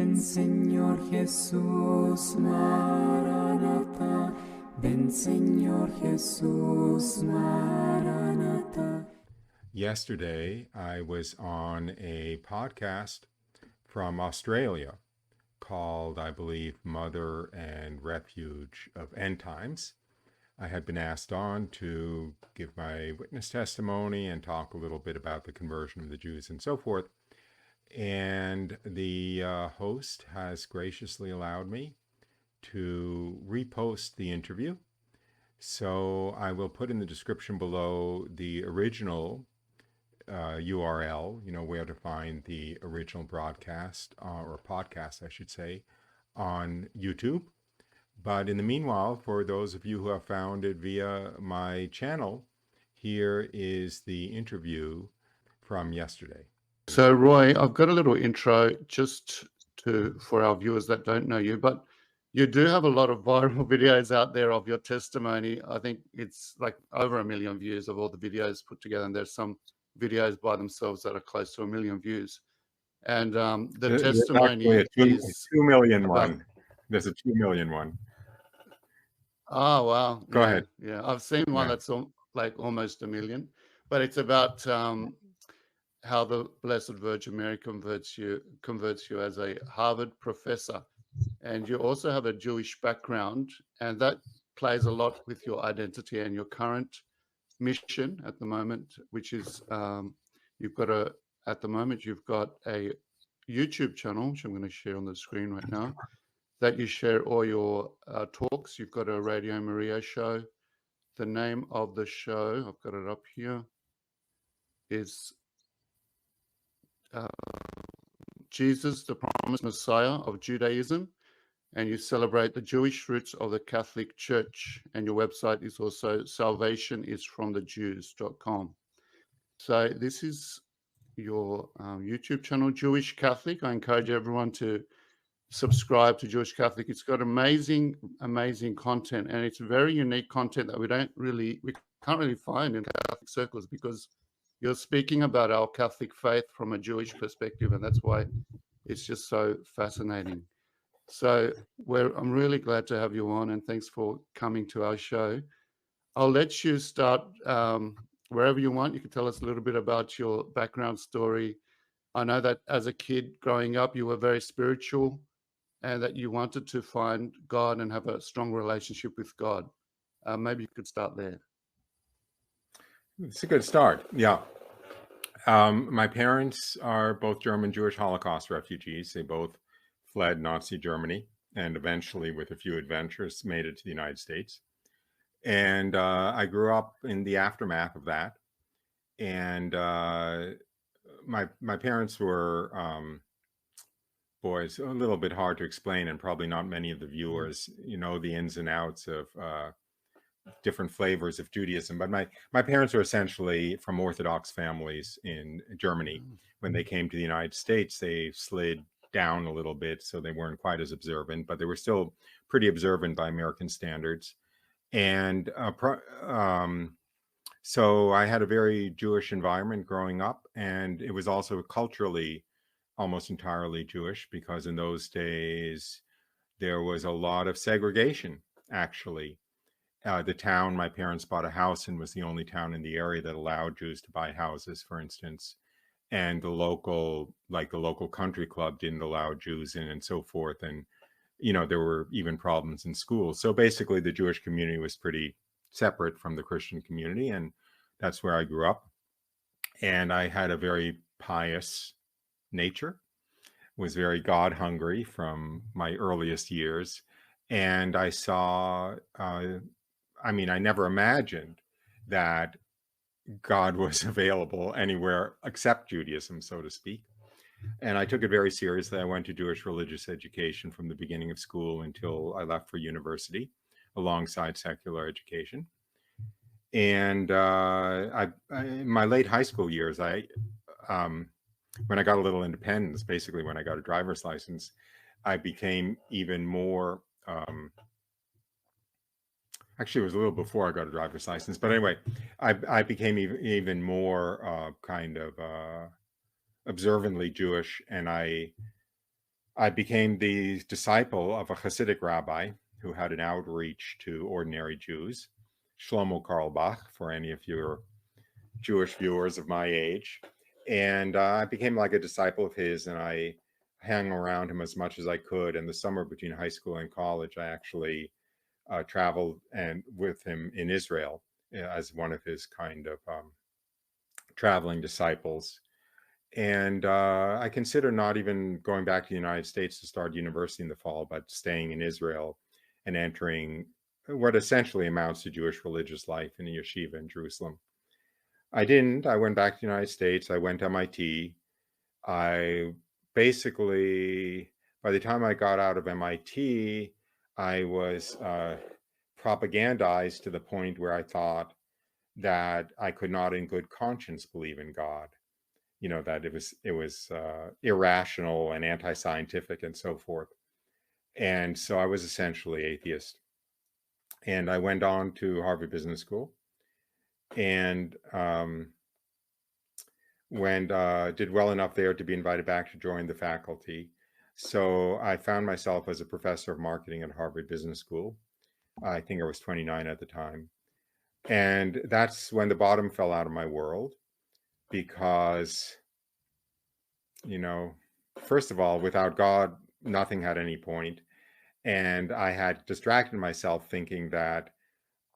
Ven Señor Jesús, Maranatha. Ven Señor Jesús, Maranatha. Yesterday, I was on a podcast from Australia called, I believe, Mother and Refuge of End Times. I had been asked on to give my witness testimony and talk a little bit about the conversion of the Jews and so forth. And the host has graciously allowed me to repost the interview. So I will put in the description below the original URL, where to find the original broadcast or podcast, I should say, on YouTube. But in the meanwhile, for those of you who have found it via my channel, here is the interview from yesterday. So, Roy, I've got a little intro just for our viewers that don't know you, but you do have a lot of viral videos out there of your testimony. I think it's like over 1 million views of all the videos put together, and there's some videos by themselves that are close to 1 million views. And the testimony is 2 million one. There's a 2 million one. Oh, wow. Go ahead. Yeah, I've seen one that's like almost 1 million, but it's about how the Blessed Virgin Mary converts you as a Harvard professor. And you also have a Jewish background, and that plays a lot with your identity and your current mission at the moment, which is you've got a YouTube channel, which I'm going to share on the screen right now, that you share all your talks. You've got a Radio Maria show. The name of the show, I've got it up here, is Jesus, the Promised Messiah of Judaism. And you celebrate the Jewish roots of the Catholic Church. And your website is also salvationisfromthejews.com. So this is your YouTube channel, Jewish Catholic. I encourage everyone to subscribe to Jewish Catholic. It's got amazing content, and it's very unique content that we can't really find in Catholic circles, because you're speaking about our Catholic faith from a Jewish perspective, and that's why it's just so fascinating. So I'm really glad to have you on, and thanks for coming to our show. I'll let you start wherever you want. You can tell us a little bit about your background story. I know that as a kid growing up, you were very spiritual, and that you wanted to find God and have a strong relationship with God. Maybe you could start there. It's a good start. Yeah. My parents are both German Jewish Holocaust refugees. They both fled Nazi Germany and eventually, with a few adventures, made it to the United States. And I grew up in the aftermath of that. And my parents were, boys, a little bit hard to explain, and probably not many of the viewers, the ins and outs of different flavors of Judaism. But my parents were essentially from Orthodox families in Germany. When they came to the United States, they slid down a little bit, so they weren't quite as observant, but they were still pretty observant by American standards. And so I had a very Jewish environment growing up, and it was also culturally almost entirely Jewish, because in those days there was a lot of segregation, actually. The town my parents bought a house in was the only town in the area that allowed Jews to buy houses, for instance. And the local country club didn't allow Jews in, and so forth. And, there were even problems in schools. So basically the Jewish community was pretty separate from the Christian community. And that's where I grew up. And I had a very pious nature, was very God hungry from my earliest years. And I saw, I never imagined that God was available anywhere except Judaism, so to speak. And I took it very seriously. I went to Jewish religious education from the beginning of school until I left for university, alongside secular education. And in my late high school years, when I got a little independence, basically when I got a driver's license, I became even more actually, it was a little before I got a driver's license. But anyway, I became even more kind of observantly Jewish. And I I became the disciple of a Hasidic rabbi who had an outreach to ordinary Jews, Shlomo Carlebach, for any of your Jewish viewers of my age. And I became like a disciple of his, and I hung around him as much as I could. In the summer between high school and college, I actually traveled and with him in Israel as one of his kind of traveling disciples. And I consider not even going back to the United States to start university in the fall, but staying in Israel and entering what essentially amounts to Jewish religious life in a yeshiva in Jerusalem. I didn't. I went back to the United States. I went to MIT. I basically, by the time I got out of MIT, I was propagandized to the point where I thought that I could not in good conscience believe in God. You know, that it was irrational and anti-scientific and so forth. And so I was essentially atheist. And I went on to Harvard Business School and did well enough there to be invited back to join the faculty. So I found myself as a professor of marketing at Harvard Business School. I think I was 29 at the time. And that's when the bottom fell out of my world because, you know, first of all, without God, nothing had any point. And I had distracted myself thinking that,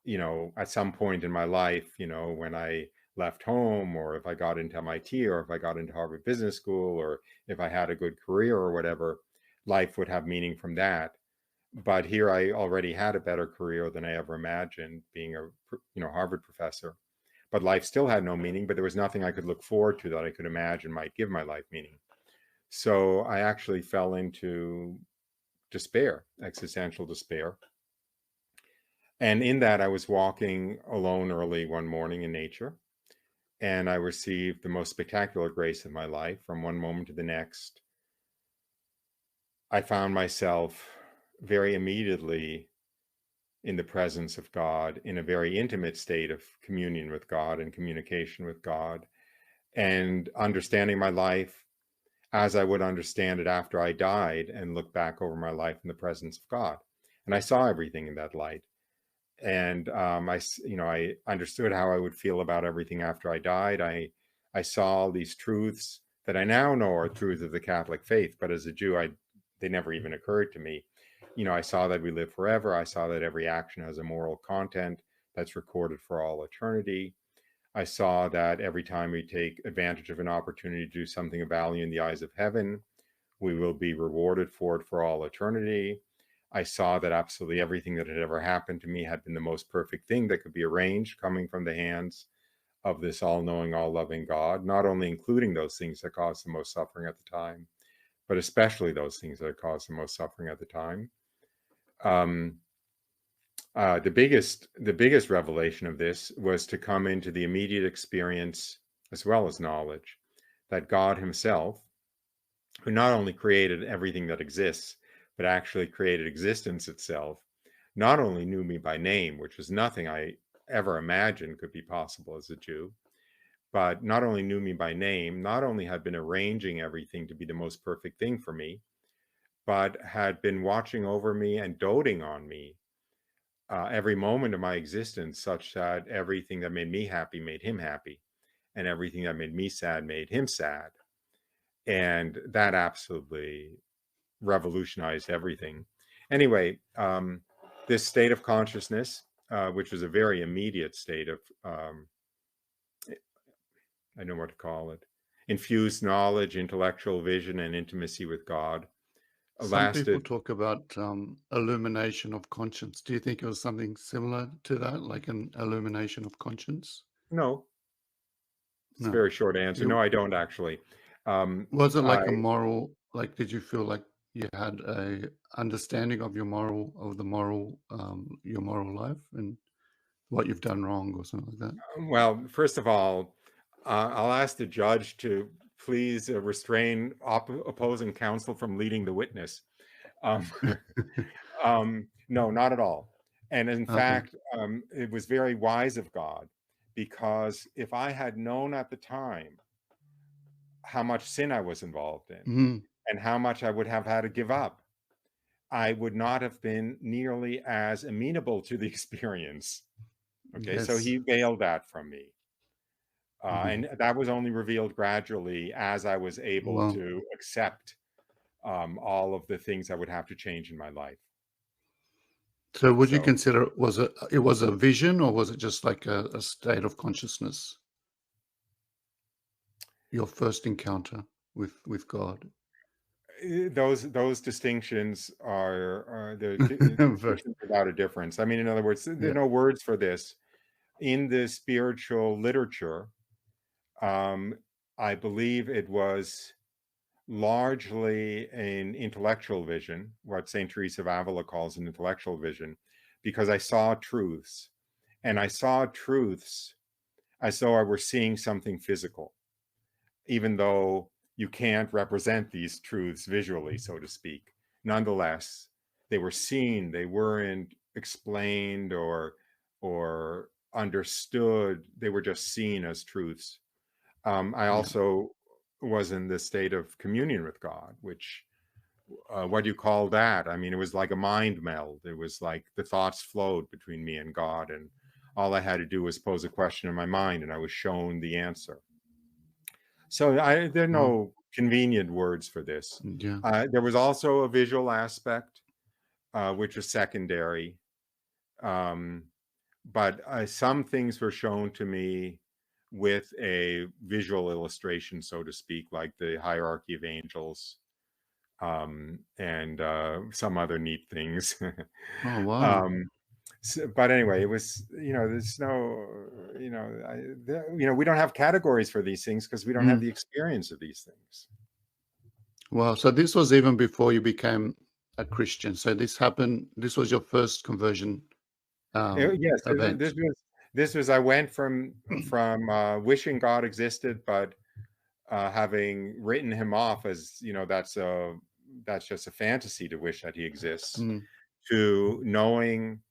you know, at some point in my life, you know, when I left home, or if I got into MIT, or if I got into Harvard Business School, or if I had a good career or whatever, life would have meaning from that. But here I already had a better career than I ever imagined, being a, you know, Harvard professor. But life still had no meaning, but there was nothing I could look forward to that I could imagine might give my life meaning. So I actually fell into despair, existential despair. And in that, I was walking alone early one morning in nature, and I received the most spectacular grace of my life. From one moment to the next, I found myself very immediately in the presence of God, in a very intimate state of communion with God and communication with God, and understanding my life as I would understand it after I died and look back over my life in the presence of God. And I saw everything in that light. And I understood how I would feel about everything after I died. I saw these truths that I now know are truths of the Catholic faith, but as a Jew, they never even occurred to me. You know, I saw that we live forever. I saw that every action has a moral content that's recorded for all eternity. I saw that every time we take advantage of an opportunity to do something of value in the eyes of heaven, we will be rewarded for it for all eternity. I saw that absolutely everything that had ever happened to me had been the most perfect thing that could be arranged, coming from the hands of this all-knowing, all-loving God, not only including those things that caused the most suffering at the time, but especially those things that caused the most suffering at the time. The biggest revelation of this was to come into the immediate experience as well as knowledge that God himself, who not only created everything that exists, but actually created existence itself, not only knew me by name, which was nothing I ever imagined could be possible as a Jew, but not only knew me by name, not only had been arranging everything to be the most perfect thing for me, but had been watching over me and doting on me every moment of my existence, such that everything that made me happy made him happy, and everything that made me sad made him sad. And that absolutely revolutionized everything. Anyway, this state of consciousness, which was a very immediate state of, I know what to call it, infused knowledge, intellectual vision, and intimacy with God, Some people lasted. talk about illumination of conscience. Do you think it was something similar to that, like an illumination of conscience? No, it's a No. very short answer. No, You, I don't actually. was it I like a moral, like, did you feel like you had a understanding of your moral, your moral life and what you've done wrong or something like that? Well, first of all, I'll ask the judge to please restrain opposing counsel from leading the witness. Um, no, not at all. And in Okay. fact, it was very wise of God, because if I had known at the time how much sin I was involved in, Mhm. and how much I would have had to give up, I would not have been nearly as amenable to the experience. Okay, so Yes. he veiled that from me. Mhm. And that was only revealed gradually as I was able Wow. to accept all of the things I would have to change in my life. So would you So consider it was a vision, or was it just like a state of consciousness? Your first encounter with God? those distinctions are the Very, distinctions without a difference. I mean, in other words, there yeah. are no words for this in the spiritual literature. Um, I believe it was largely an intellectual vision, what St. Teresa of Avila calls an intellectual vision, because I saw truths, and I saw truths as though I were seeing something physical, even though you can't represent these truths visually, so to speak. Nonetheless, they were seen, they weren't explained or understood, they were just seen as truths. I Yeah. also was in this state of communion with God, which, what do you call that? I mean, it was like a mind meld. It was like the thoughts flowed between me and God, and all I had to do was pose a question in my mind, and I was shown the answer. So there are Wow. no convenient words for this. Yeah. There was also a visual aspect, which was secondary. Um, but some things were shown to me with a visual illustration, so to speak, like the hierarchy of angels, and some other neat things. Oh, wow. um, but anyway, it was, there's no, we don't have categories for these things because we don't have Mm. the experience of these things. Wow. So this was even before you became a Christian. So this was your first conversion Yes, event. this was I went from wishing God existed, but having written him off as, that's just a fantasy to wish that he exists, Mm, to knowing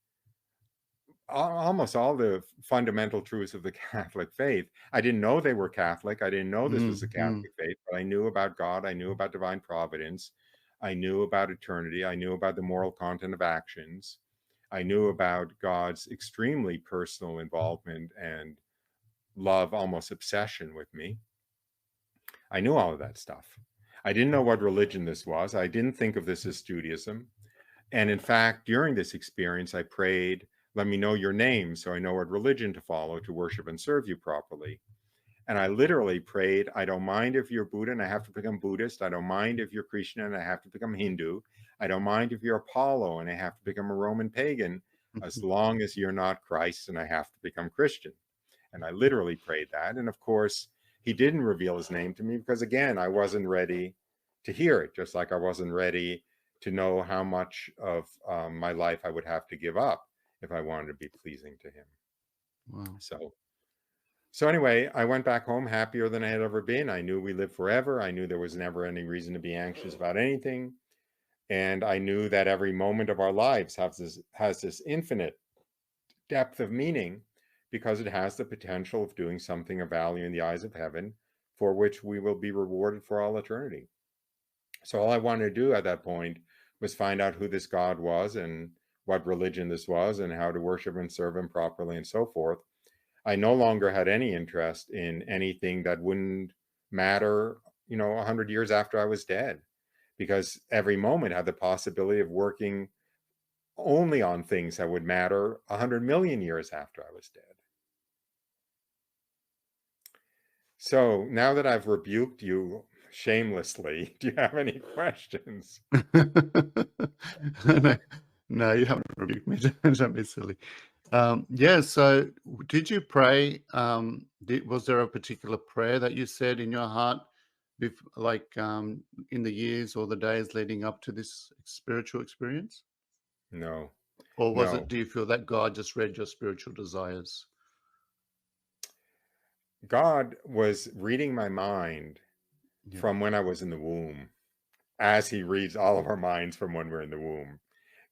almost all the fundamental truths of the Catholic faith. I didn't know they were Catholic. I didn't know this was a mm. Catholic faith, but I knew about God. I knew about divine providence. I knew about eternity. I knew about the moral content of actions. I knew about God's extremely personal involvement and love, almost obsession with me. I knew all of that stuff. I didn't know what religion this was. I didn't think of this as Judaism. And in fact, during this experience, I prayed, let me know your name so I know what religion to follow to worship and serve you properly. And I literally prayed, I don't mind if you're Buddha and I have to become Buddhist. I don't mind if you're Krishna and I have to become Hindu. I don't mind if you're Apollo and I have to become a Roman pagan, as long as you're not Christ and I have to become Christian. And I literally prayed that. And of course, he didn't reveal his name to me because, again, I wasn't ready to hear it, just like I wasn't ready to know how much of my life I would have to give up if I wanted to be pleasing to him. Wow. So anyway, I went back home happier than I had ever been. I knew we lived forever. I knew there was never any reason to be anxious about anything. And I knew that every moment of our lives has this infinite depth of meaning because it has the potential of doing something of value in the eyes of heaven for which we will be rewarded for all eternity. So all I wanted to do at that point was find out who this God was and what religion this was and how to worship and serve him properly and so forth. I no longer had any interest in anything that wouldn't matter, 100 years after I was dead, because every moment had the possibility of working only on things that would matter 100 million years after I was dead. So now that I've rebuked you shamelessly, do you have any questions? No, no, you haven't rebuked me. Don't be silly. Yeah, so did you pray? Was there a particular prayer that you said in your heart, in the years or the days leading up to this spiritual experience? No, Or no. do you feel that God just read your spiritual desires? God was reading my mind Yeah. from when I was in the womb, as he reads all of our minds from when we're in the womb.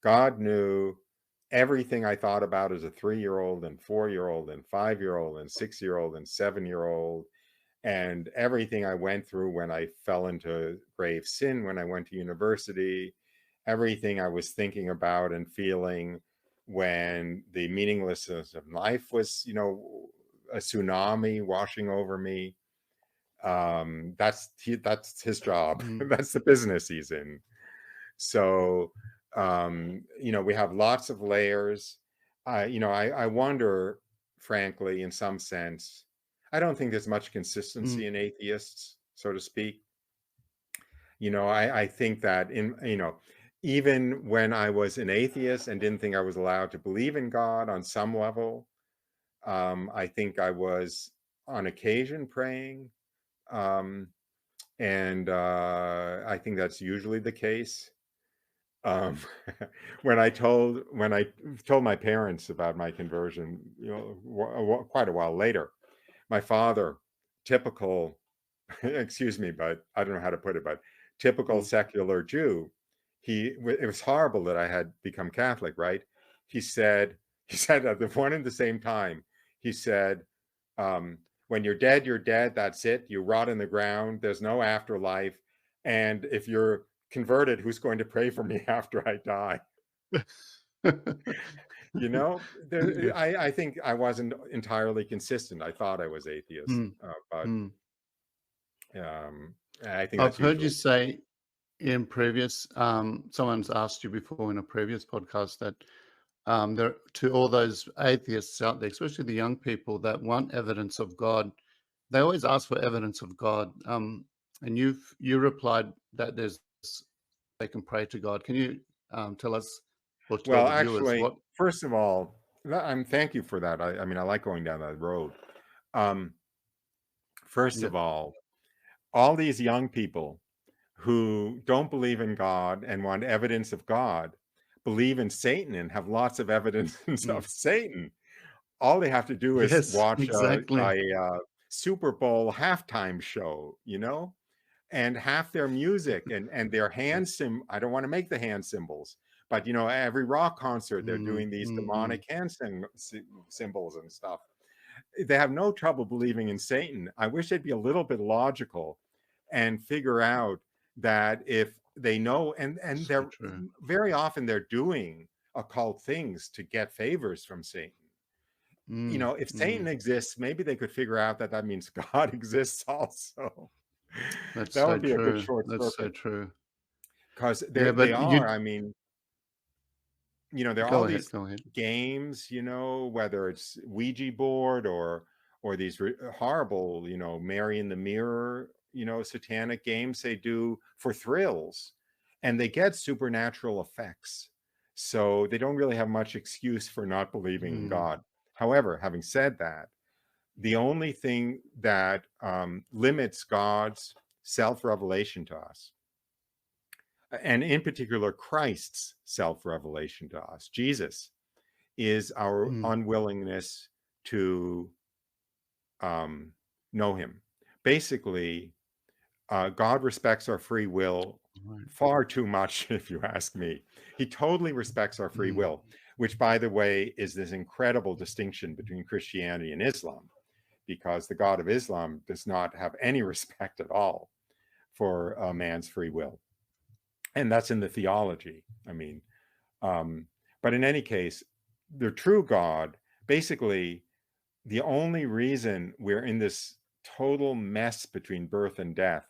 God knew everything I thought about as a 3-year-old and 4-year-old and 5-year-old and 6-year-old and 7-year-old And everything I went through when I fell into grave sin, when I went to university, everything I was thinking about and feeling when the meaninglessness of life was, a tsunami washing over me. That's his job. That's the business he's in. So, we have lots of layers. I wonder, frankly, in some sense, I don't think there's much consistency in atheists, so to speak. I think that even when I was an atheist and didn't think I was allowed to believe in God on some level, I think I was on occasion praying. And I think that's usually the case. Um, when I told my parents about my conversion, quite a while later, my father, typical, excuse me, but I don't know how to put it, but typical secular Jew, it was horrible that I had become Catholic, right? He said at the one and the same time, he said, when you're dead, that's it. You rot in the ground. There's no afterlife. And if you're converted, who's going to pray for me after I die? I think I wasn't entirely consistent. I thought I was atheist, but I think I've that's heard you usually. say in previous, someone's asked you before in a previous podcast that there, to all those atheists out there, especially the young people that want evidence of God, they always ask for evidence of God. And you replied that they can pray to God. Can you tell us or tell Well, the viewers actually, what? first of all, thank you for that. I mean, I like going down that road. First Yeah. of all these young people who don't believe in God and want evidence of God believe in Satan and have lots of evidence of Satan. All they have to do is Yes, watch exactly. a Super Bowl halftime show, and half their music and their I don't want to make the hand symbols, but every rock concert they're doing these demonic hand symbols and stuff. They have no trouble believing in Satan. I wish they'd be a little bit logical and figure out that if they know, and So they're true. very often they're doing occult things to get favors from Satan. If Satan exists, maybe they could figure out that means God exists also. That's That so would be a good true. short That's so circuit, true. because Yeah, they but are. you I mean, there are go all ahead. these Go ahead. games, whether it's Ouija board or these horrible, Mary in the Mirror, satanic games they do for thrills, and they get supernatural effects. So they don't really have much excuse for not believing in God. However, having said that, the only thing that limits God's self-revelation to us, and in particular Christ's self-revelation to us, Jesus, is our unwillingness to know him. Basically, God respects our free will far too much, if you ask me. He totally respects our free will, which, by the way, is this incredible distinction between Christianity and Islam, because the God of Islam does not have any respect at all for a man's free will. And that's in the theology. I mean, but in any case, the true God, basically, the only reason we're in this total mess between birth and death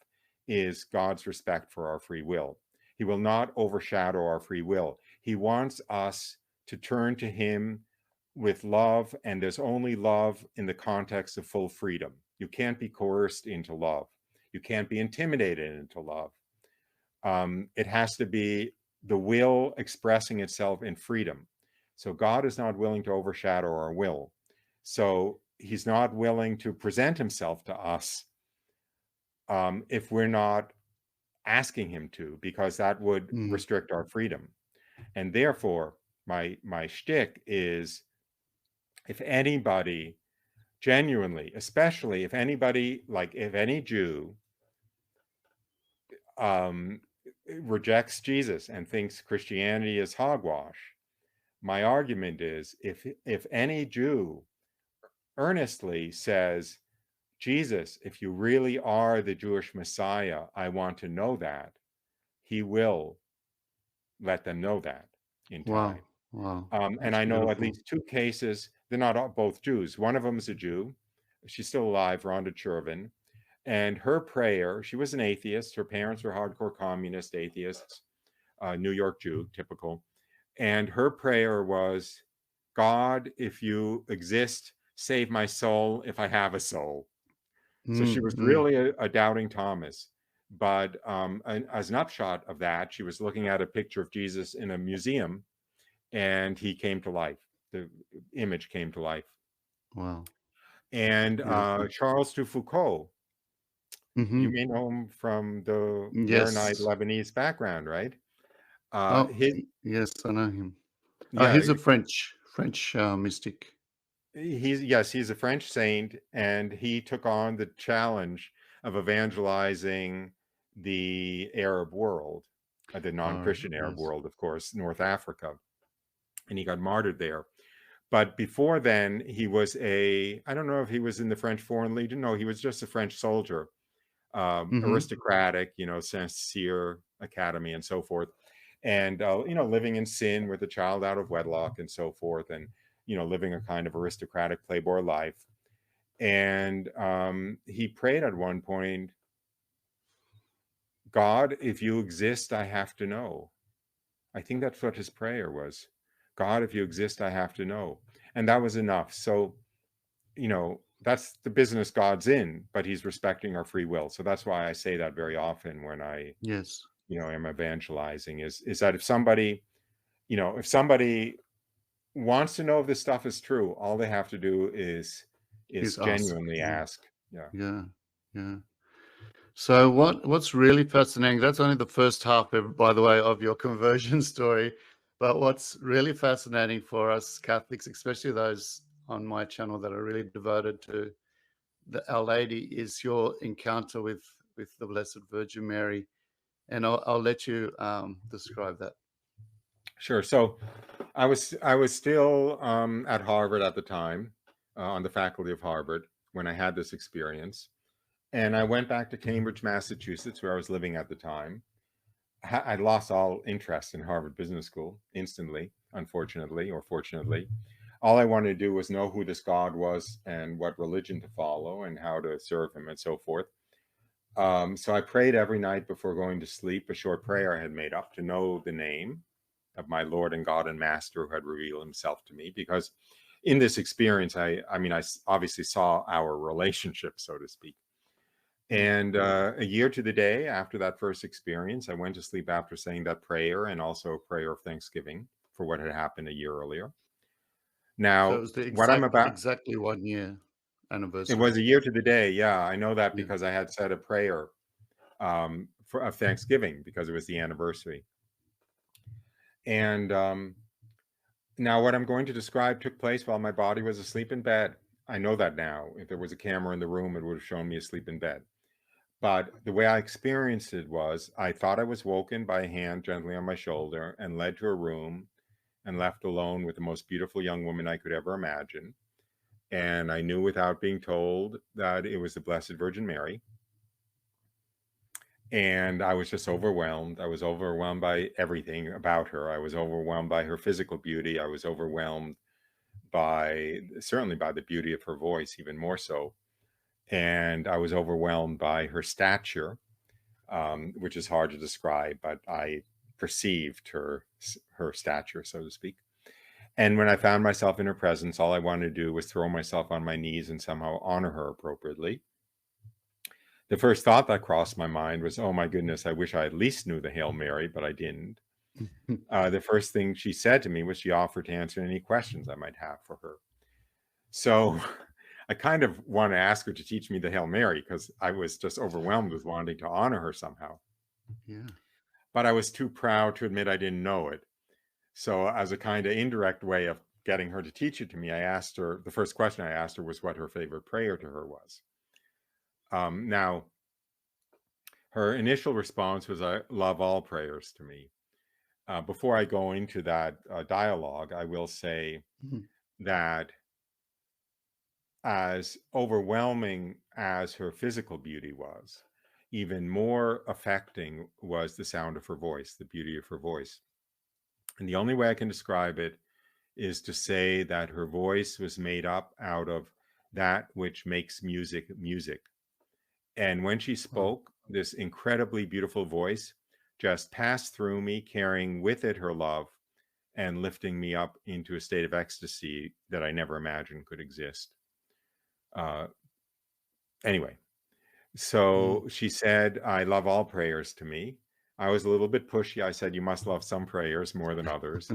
is God's respect for our free will. He will not overshadow our free will. He wants us to turn to him with love, and there's only love in the context of full freedom. You can't be coerced into love. You can't be intimidated into love. It has to be the will expressing itself in freedom. So God is not willing to overshadow our will. So he's not willing to present himself to us if we're not asking him to, because that would restrict our freedom. And therefore, my shtick is, if anybody genuinely, especially if anybody, like if any Jew rejects Jesus and thinks Christianity is hogwash, my argument is, if any Jew earnestly says, Jesus, if you really are the Jewish Messiah, I want to know that. He will let them know that in Wow. time. Wow. And That's I know at beautiful. least two cases. They're not both Jews. One of them is a Jew. She's still alive, Rhonda Chervin. And her prayer, she was an atheist. Her parents were hardcore communist atheists, New York Jew, typical. And her prayer was, God, if you exist, save my soul if I have a soul. So she was really a doubting Thomas. But as an upshot of that, she was looking at a picture of Jesus in a museum, and he came to life. The image came to life. Wow. And Beautiful. Charles de Foucault, you Mm-hmm. may know him from the Maronite Yes. Lebanese background, right? Oh, His yes, I know him. yeah, He's a French mystic. he's a French saint, and he took on the challenge of evangelizing the Arab world, the Oh, non-Christian Arab yes. world, of course, North Africa, and he got martyred there. But before then, he was I don't know if he was in the French Foreign Legion. No, he was just a French soldier, Mm-hmm. aristocratic, Saint-Cyr Academy and so forth. And, living in sin with a child out of wedlock and so forth. And, living a kind of aristocratic playboy life. And he prayed at one point, God, if you exist, I have to know. I think that's what his prayer was. God, if you exist, I have to know. And that was enough. So, that's the business God's in, but he's respecting our free will. So that's why I say that very often when I, Yes. am evangelizing is that if somebody wants to know if this stuff is true, all they have to do is He's asked. genuinely Yeah. ask. Yeah. Yeah. Yeah. So what's really fascinating, that's only the first half, by the way, of your conversion story. But what's really fascinating for us Catholics, especially those on my channel that are really devoted to Our Lady, is your encounter with the Blessed Virgin Mary. And I'll let you describe that. Sure. So I was still at Harvard at the time, on the faculty of Harvard when I had this experience. And I went back to Cambridge, Massachusetts, where I was living at the time. I lost all interest in Harvard Business School instantly, unfortunately, or fortunately. All I wanted to do was know who this God was and what religion to follow and how to serve him and so forth. So I prayed every night before going to sleep, a short prayer I had made up to know the name of my Lord and God and Master who had revealed himself to me. Because in this experience, I obviously saw our relationship, so to speak. And a year to the day after that first experience, I went to sleep after saying that prayer and also a prayer of thanksgiving for what had happened a year earlier. So it Now, was the what I'm about, exactly 1 year it anniversary. was a year to the day. Yeah, I know that Yeah. because I had said a prayer of Thanksgiving because it was the anniversary. And now what I'm going to describe took place while my body was asleep in bed. I know that now. If there was a camera in the room, it would have shown me asleep in bed. But the way I experienced it was I thought I was woken by a hand gently on my shoulder and led to a room and left alone with the most beautiful young woman I could ever imagine. And I knew without being told that it was the Blessed Virgin Mary. And I was just overwhelmed. I was overwhelmed by everything about her. I was overwhelmed by her physical beauty. I was overwhelmed certainly by the beauty of her voice, even more so. And I was overwhelmed by her stature, which is hard to describe, but I perceived her stature, so to speak. And when I found myself in her presence, all I wanted to do was throw myself on my knees and somehow honor her appropriately. The first thought that crossed my mind was, oh my goodness, I wish I at least knew the Hail Mary, but I didn't. The first thing she said to me was she offered to answer any questions I might have for her. So I kind of want to ask her to teach me the Hail Mary because I was just overwhelmed with wanting to honor her somehow. Yeah. But I was too proud to admit I didn't know it. So as a kind of indirect way of getting her to teach it to me, the first question I asked her was what her favorite prayer to her was. Now, her initial response was, I love all prayers to me. Before I go into that dialogue, I will say Mhm. that as overwhelming as her physical beauty was, even more affecting was the sound of her voice, the beauty of her voice. And the only way I can describe it is to say that her voice was made up out of that which makes music music. And when she spoke, this incredibly beautiful voice just passed through me, carrying with it her love and lifting me up into a state of ecstasy that I never imagined could exist. Anyway, so she said, I love all prayers to me. I was a little bit pushy. I said, you must love some prayers more than others.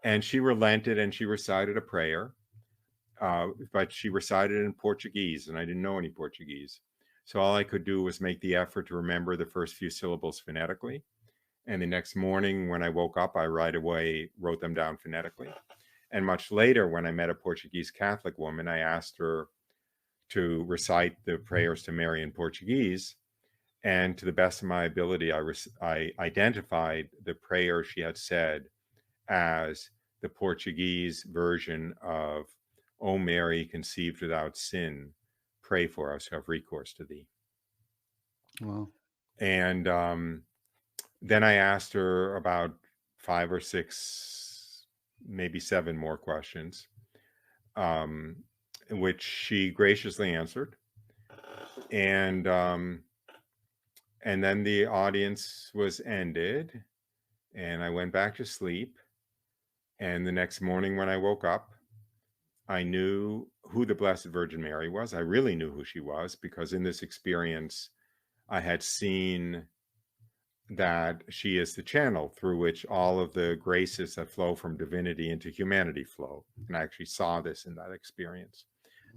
And she relented and she recited a prayer, but she recited it in Portuguese, and I didn't know any Portuguese. So all I could do was make the effort to remember the first few syllables phonetically. And the next morning when I woke up, I right away wrote them down phonetically. And much later, when I met a Portuguese Catholic woman, I asked her to recite the prayers to Mary in Portuguese. And to the best of my ability, I identified the prayer she had said as the Portuguese version of, O Mary, conceived without sin, pray for us who have recourse to thee. Wow. And then I asked her about 5 or 6, maybe 7 more questions, which she graciously answered. And then the audience was ended, and I went back to sleep. And the next morning when I woke up, I knew who the Blessed Virgin Mary was. I really knew who she was, because in this experience, I had seen that she is the channel through which all of the graces that flow from divinity into humanity flow. And I actually saw this in that experience.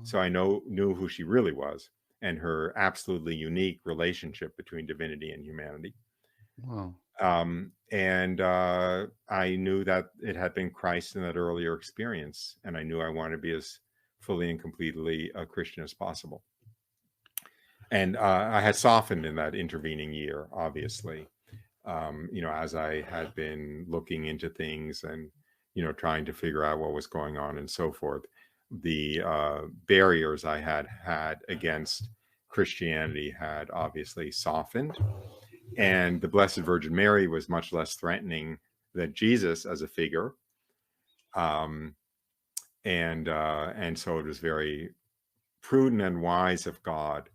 So I knew who she really was and her absolutely unique relationship between divinity and humanity. Wow. And I knew that it had been Christ in that earlier experience, and I knew I wanted to be as fully and completely a Christian as possible. And I had softened in that intervening year, obviously, as I had been looking into things and, trying to figure out what was going on and so forth. The barriers I had against Christianity had obviously softened. And the Blessed Virgin Mary was much less threatening than Jesus as a figure. And so it was very prudent and wise of God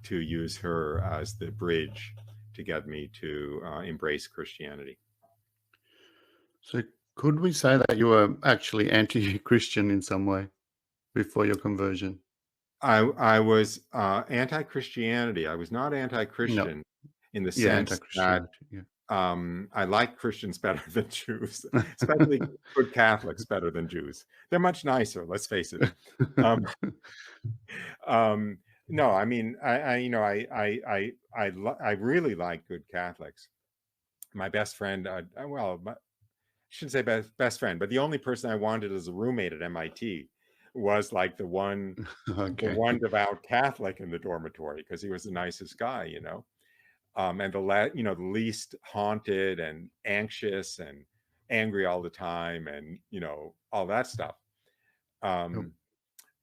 to use her as the bridge to get me to embrace Christianity. So could we say that you were actually anti-Christian in some way before your conversion? I was anti-Christianity. I was not anti-Christian in the sense that I like Christians better than Jews, especially good Catholics better than Jews. They're much nicer, let's face it. No, I mean, I really like good Catholics. My best friend, I shouldn't say best friend, but the only person I wanted as a roommate at MIT was like the one devout Catholic in the dormitory, because he was the nicest guy, and the least haunted and anxious and angry all the time, and all that stuff.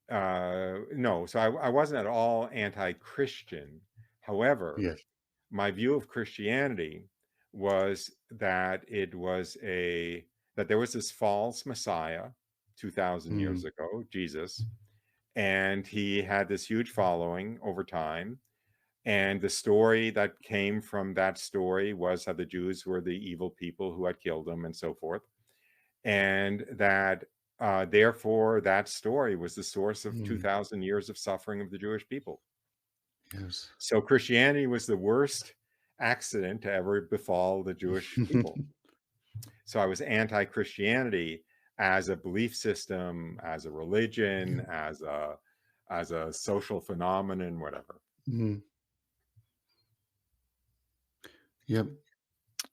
No, so I wasn't at all anti-Christian. However, my view of Christianity was that that there was this false Messiah 2,000 years ago, Jesus, and he had this huge following over time. And the story that came from that story was how the Jews were the evil people who had killed him and so forth. And that therefore that story was the source of 2,000 years of suffering of the Jewish people. Yes. So Christianity was the worst accident to ever befall the Jewish people. So I was anti-Christianity as a belief system, as a religion, as a social phenomenon, whatever. Yep.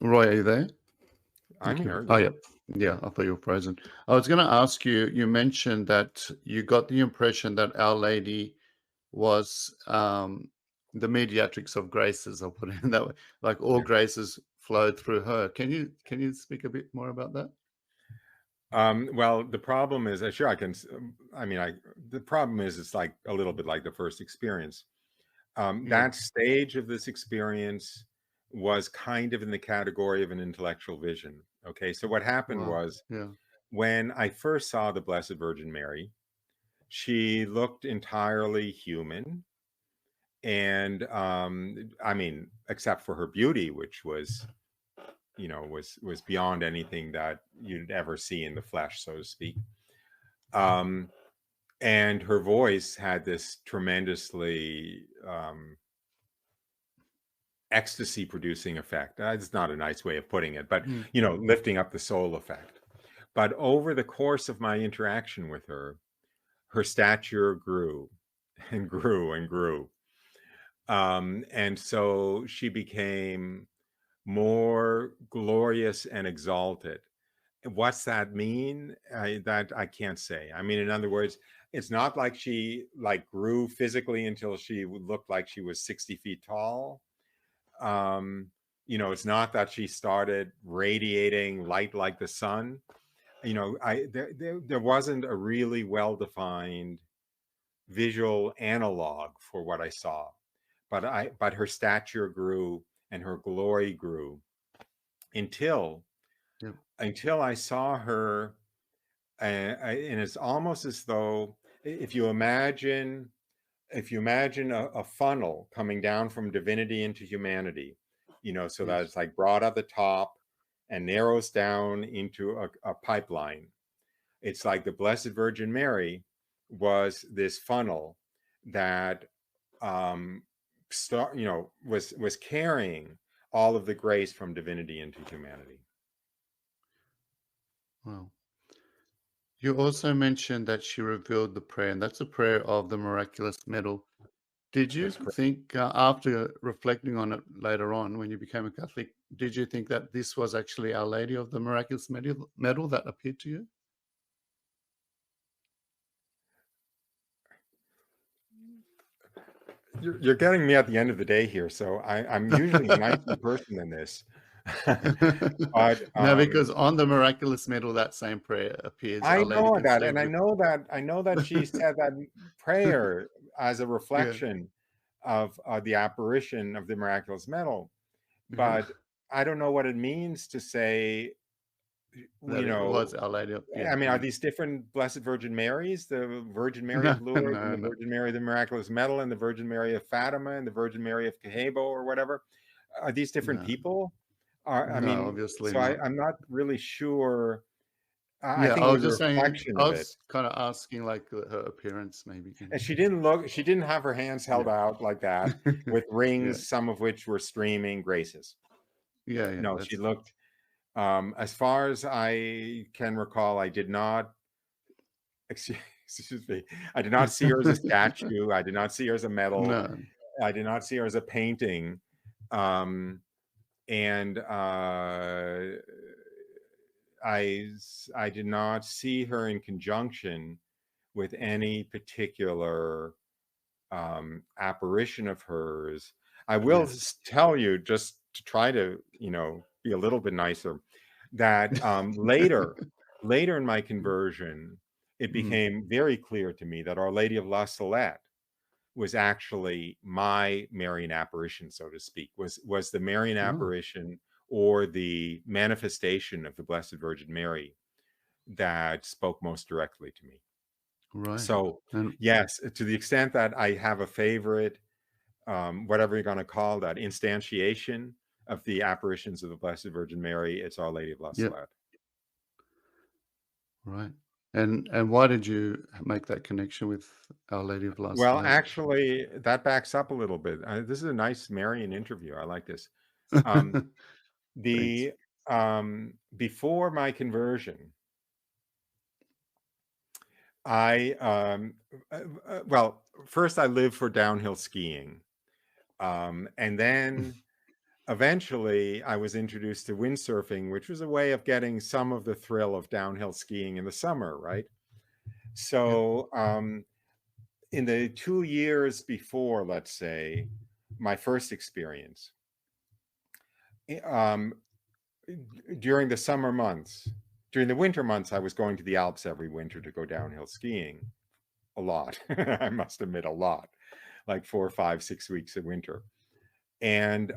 Roy, are you there? I'm here. Oh, yeah. Yeah, I thought you were frozen. I was going to ask you, you mentioned that you got the impression that Our Lady was the Mediatrix of Graces, I'll put it in that way. Like all graces flowed through her. Can you speak a bit more about that? Well, the problem is, sure, I can. I mean, the problem is, it's like a little bit like the first experience. Yeah. That stage of this experience was kind of in the category of an intellectual vision. Okay, so what happened Wow. was, Yeah. when I first saw the Blessed Virgin Mary, she looked entirely human, and I mean, except for her beauty, which was, was beyond anything that you'd ever see in the flesh, so to speak. And her voice had this tremendously ecstasy producing effect. It's not a nice way of putting it, but Mm. lifting up the soul effect. But over the course of my interaction with her, her stature grew and grew and grew. And so she became more glorious and exalted. What's that mean? That I can't say. I mean, in other words, it's not like she grew physically until she looked like she was 60 feet tall. It's not that she started radiating light like the sun. There wasn't a really well-defined visual analog for what I saw, but her stature grew and her glory grew until Yep. I saw her, and it's almost as though, if you imagine a funnel coming down from divinity into humanity, so that Yes. it's like broad at the top and narrows down into a pipeline. It's like the Blessed Virgin Mary was this funnel that was carrying all of the grace from divinity into humanity. Wow. You also mentioned that she revealed the prayer, and that's a prayer of the miraculous medal. Did you That's correct. think, after reflecting on it later on when you became a Catholic, did you think that this was actually Our Lady of the Miraculous Medal that appeared to you? You're getting me at the end of the day here, so I'm usually a nicer person than this. But No, because on the miraculous medal, that same prayer appears. I Our Lady know that, and conceived with. I know that she said that prayer as a Yeah, reflection of the apparition of the miraculous medal, yeah. but I don't know what it means to say, That it was Our Lady of. I Yeah, mean, are yeah. these different Blessed Virgin Marys? The Virgin Mary No, of Lourdes, and no, the no, Virgin Mary of the Miraculous Medal, and the Virgin Mary of Fatima, and the Virgin Mary of Cahebo, or whatever? Are these different no, people? I no. mean, Obviously so not. I'm not really sure. I Yeah, think I it was was a just saying. reflection I of it. was kind of asking, like, her appearance, maybe. And she didn't have her hands held Yeah, out like that with yeah, rings, some of which were streaming graces. yeah, yeah. No, she That's looked, as far as I can recall, I did not, excuse me, I did not see her as a statue. I did not see her as a medal. no. I did not see her as a painting. Um, and I did not see her in conjunction with any particular apparition of hers. I will Yes. tell you, just to try to, be a little bit nicer, that later in my conversion, it Mm. became very clear to me that Our Lady of La Salette was actually my Marian apparition, so to speak, was the Marian Oh, apparition, or the manifestation of the Blessed Virgin Mary, that spoke most directly to me. right. So And yes, to the extent that I have a favorite, whatever you're going to call that, instantiation of the apparitions of the Blessed Virgin Mary, it's Our Lady of La yeah, Salette. right. And why did you make that connection with Our Lady of La Well, Salette? actually, that backs up a little bit. This is a nice Marian interview. I like this. Um, Thanks. the Before my conversion, I well, first I lived for downhill skiing, and then eventually I was introduced to windsurfing, which was a way of getting some of the thrill of downhill skiing in the summer, right? Yep. So in the 2 years before, let's say, my first experience, um, during the summer months, during the winter months, I was going to the Alps every winter to go downhill skiing a lot. I must admit, a lot, like 4, 5, 6 weeks of winter. And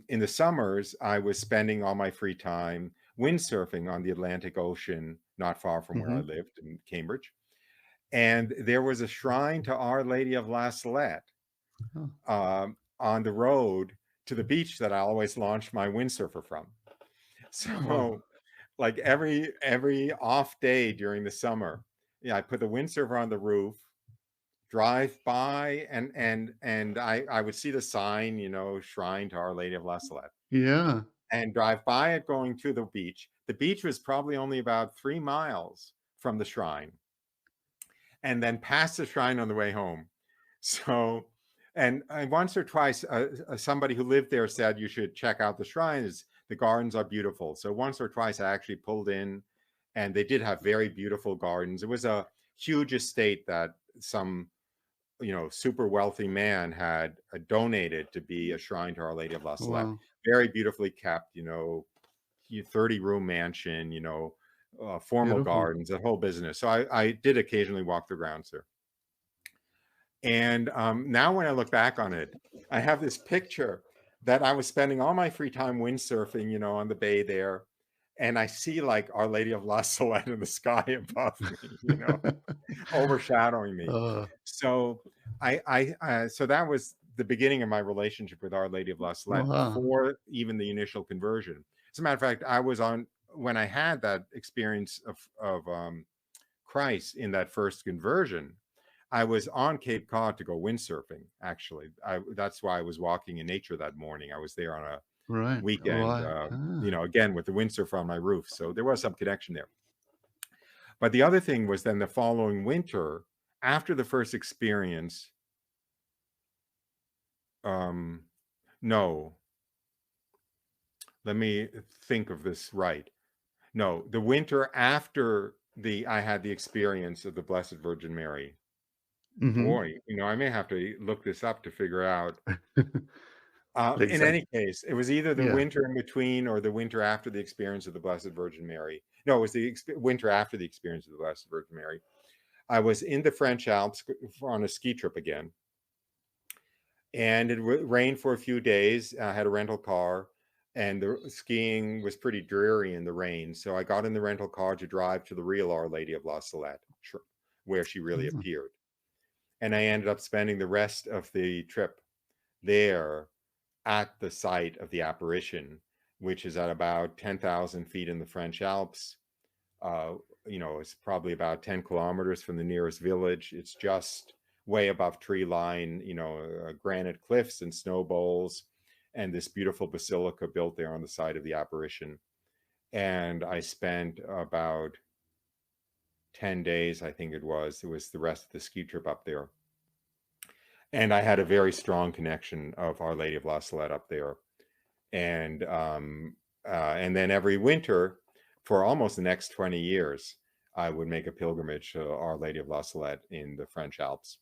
in the summers, I was spending all my free time windsurfing on the Atlantic Ocean, not far from where I lived in Cambridge. And there was a shrine to Our Lady of La Salette on the road to the beach that I always launched my windsurfer from. So like every off day during the summer, I put the windsurfer on the roof, drive by, and I would see the sign, shrine to Our Lady of La Salette. Yeah. And drive by it going to the beach. The beach was probably only about 3 miles from the shrine, and then pass the shrine on the way home. So, and once or twice, somebody who lived there said you should check out the shrines. The gardens are beautiful. So once or twice I actually pulled in, and they did have very beautiful gardens. It was a huge estate that some super wealthy man had donated to be a shrine to Our Lady of La Salette. Wow. Very beautifully kept, 30-room mansion, formal Beautiful. gardens, that whole business. So I did occasionally walk the grounds there. And now when I look back on it, I have this picture that I was spending all my free time windsurfing, on the bay there. And I see like Our Lady of La Salette in the sky above me, overshadowing me. So so that was the beginning of my relationship with Our Lady of La Salette before even the initial conversion. As a matter of fact, I was when I had that experience of Christ in that first conversion, I was on Cape Cod to go windsurfing. Actually, that's why I was walking in nature that morning. I was there on a weekend, again with the windsurfer on my roof. So there was some connection there. But the other thing was then the following winter, after the first experience, no, let me think of this right. No, the winter after I had the experience of the Blessed Virgin Mary. Boy, I may have to look this up to figure out. In any case, it was either the winter in between or the winter after the experience of the Blessed Virgin Mary. No, it was the winter after the experience of the Blessed Virgin Mary. I was in the French Alps on a ski trip again. And it rained for a few days. I had a rental car, and the skiing was pretty dreary in the rain. So I got in the rental car to drive to the real Our Lady of La Salette, where she really appeared. And I ended up spending the rest of the trip there at the site of the apparition, which is at about 10,000 feet in the French Alps. It's probably about 10 kilometers from the nearest village. It's just way above tree line, granite cliffs and snow bowls, and this beautiful basilica built there on the site of the apparition. And I spent about 10 days, I think it was the rest of the ski trip up there. And I had a very strong connection of Our Lady of La Salette up there. And then every winter for almost the next 20 years, I would make a pilgrimage to Our Lady of La Salette in the French Alps,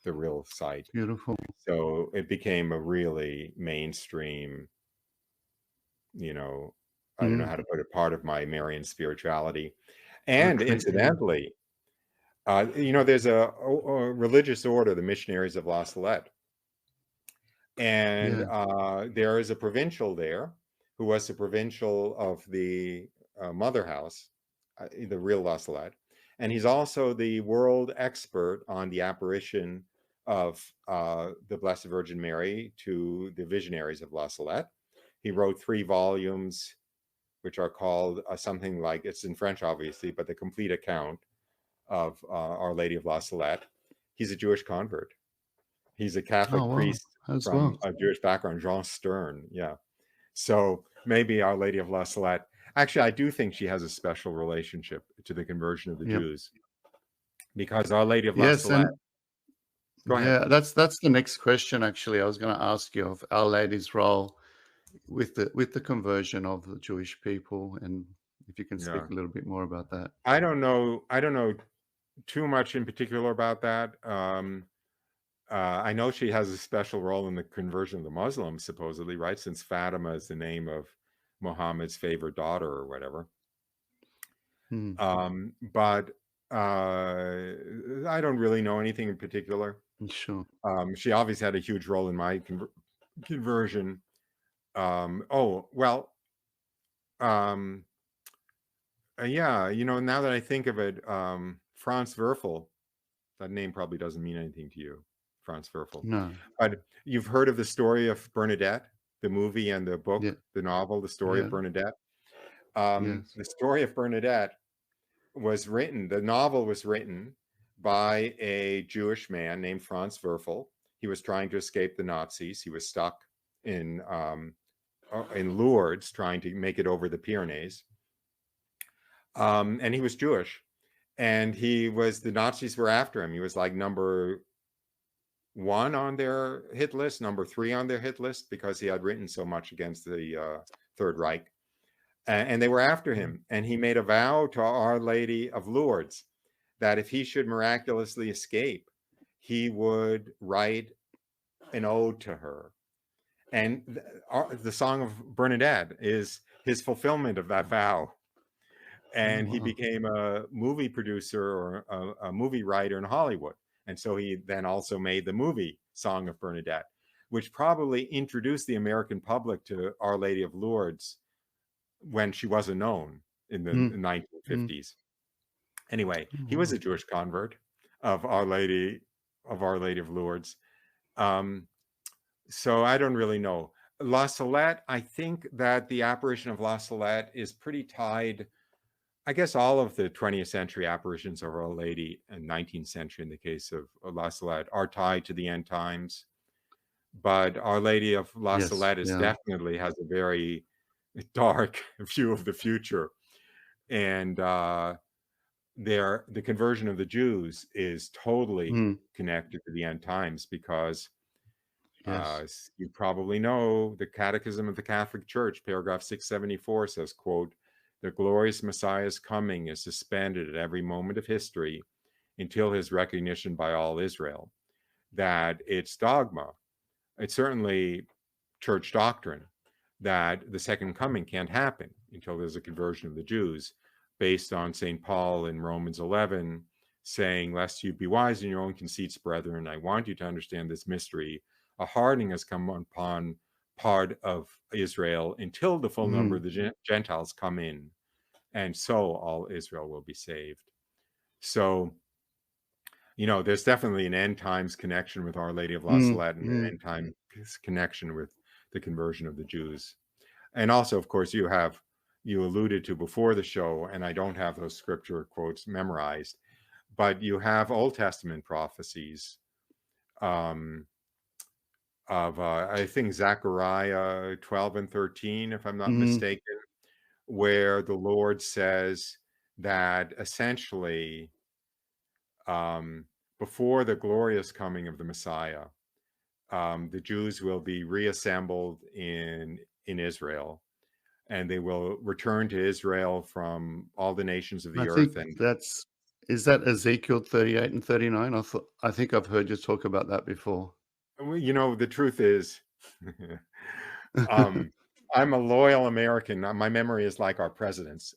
the real site. Beautiful. So it became a really mainstream, I don't know how to put it, part of my Marian spirituality. And incidentally, there's a religious order, the Missionaries of La Salette. And there is a provincial there who was the provincial of the Mother House, the real La Salette. And he's also the world expert on the apparition of the Blessed Virgin Mary to the visionaries of La Salette. He wrote 3 volumes, which are called something like, it's in French, obviously, but the complete account of Our Lady of La Salette. He's a Jewish convert. He's a Catholic priest from a Jewish background, Jean Stern. Yeah. So maybe Our Lady of La Salette. Actually, I do think she has a special relationship to the conversion of the Jews, because Our Lady of La Salette. Go ahead. Yeah, that's the next question. Actually, I was going to ask you of Our Lady's role with the conversion of the Jewish people, and if you can speak a little bit more about that. I don't know too much in particular about that. I know she has a special role in the conversion of the Muslims, supposedly, right? Since Fatima is the name of Muhammad's favorite daughter or whatever. But I don't really know anything in particular. Sure. She obviously had a huge role in my conversion. Oh, well, yeah, now that I think of it, Franz Werfel, that name probably doesn't mean anything to you, Franz Werfel. No. But you've heard of the story of Bernadette, the movie and the book, Yeah. the novel, The Story of Yeah. Bernadette. Yes. The Story of Bernadette was written, the novel was written by a Jewish man named Franz Werfel. He was trying to escape the Nazis. He was stuck in Lourdes trying to make it over the Pyrenees. And he was Jewish. And the Nazis were after him. He was like number 1 on their hit list, number 3 on their hit list, because he had written so much against the Third Reich. And they were after him. And he made a vow to Our Lady of Lourdes that if he should miraculously escape, he would write an ode to her. And the Song of Bernadette is his fulfillment of that vow. And he became a movie producer or a movie writer in Hollywood. And so he then also made the movie Song of Bernadette, which probably introduced the American public to Our Lady of Lourdes when she wasn't known in the 1950s. Anyway, he was a Jewish convert of Our Lady of Lourdes. So I don't really know. La Salette, I think that the apparition of La Salette is pretty tied. I guess all of the 20th century apparitions of Our Lady and 19th century, in the case of La Salette, are tied to the end times. But Our Lady of La Salette definitely has a very dark view of the future. And the conversion of the Jews is totally connected to the end times because, you probably know, the Catechism of the Catholic Church, paragraph 674 says, quote, "The glorious Messiah's coming is suspended at every moment of history until his recognition by all Israel." That it's dogma. It's certainly church doctrine that the second coming can't happen until there's a conversion of the Jews, based on St. Paul in Romans 11, saying, "Lest you be wise in your own conceits, brethren, I want you to understand this mystery. A hardening has come upon part of Israel until the full number of the Gentiles come in, and so all Israel will be saved." So, there's definitely an end times connection with Our Lady of La Salette and an end times connection with the conversion of the Jews. And also, of course, you alluded to before the show, and I don't have those scripture quotes memorized, but you have Old Testament prophecies of I think Zechariah 12 and 13, if I'm not mistaken, where the Lord says that essentially before the glorious coming of the Messiah, the Jews will be reassembled in Israel, and they will return to Israel from all the nations of the earth. And is that Ezekiel 38 and 39? I think I've heard you talk about that before. The truth is, I'm a loyal American. My memory is like our president's.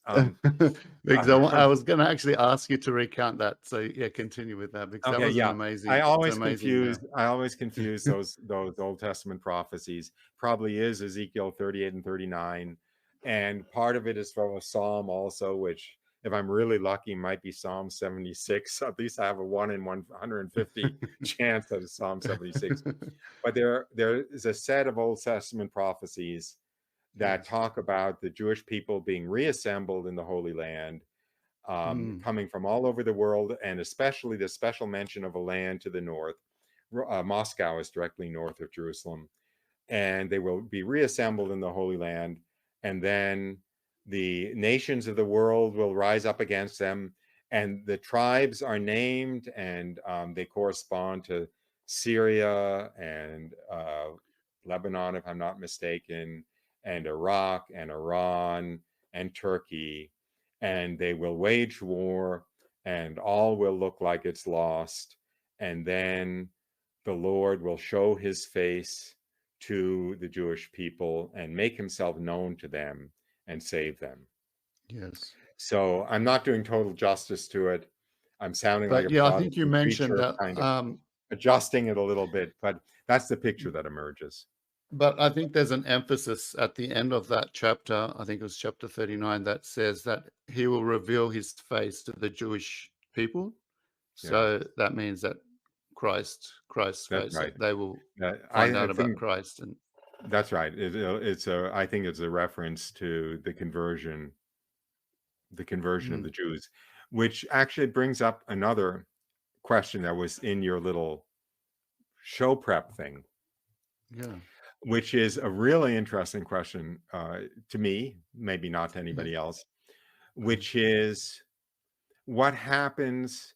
Because I was going to actually ask you to recount that. So yeah, continue with that, because that was an amazing. I always confuse those Old Testament prophecies. Probably is Ezekiel 38 and 39, and part of it is from a psalm also, which, if I'm really lucky, might be Psalm 76. At least I have a 1 in 150 chance that it's Psalm 76. But there is a set of Old Testament prophecies that talk about the Jewish people being reassembled in the Holy Land, coming from all over the world, and especially the special mention of a land to the north. Moscow is directly north of Jerusalem, and they will be reassembled in the Holy Land, and then the nations of the world will rise up against them, and the tribes are named, and they correspond to Syria and Lebanon, if I'm not mistaken, and Iraq and Iran and Turkey, and they will wage war, and all will look like it's lost. And then the Lord will show his face to the Jewish people and make himself known to them and save them. Yes. So I'm not doing total justice to it. I'm sounding like But a yeah, I think you Protestant mentioned preacher, that. kind of adjusting it a little bit, but that's the picture that emerges. But I think there's an emphasis at the end of that chapter, I think it was chapter 39, that says that he will reveal his face to the Jewish people. Yeah, So that means that Christ's that's face, right. that they will find I out about think Christ. And that's right. I think it's a reference to the conversion of the mm, Jews, which actually brings up another question that was in your little show prep thing, yeah, which is a really interesting question to me, maybe not to yeah, anybody else, which is what happens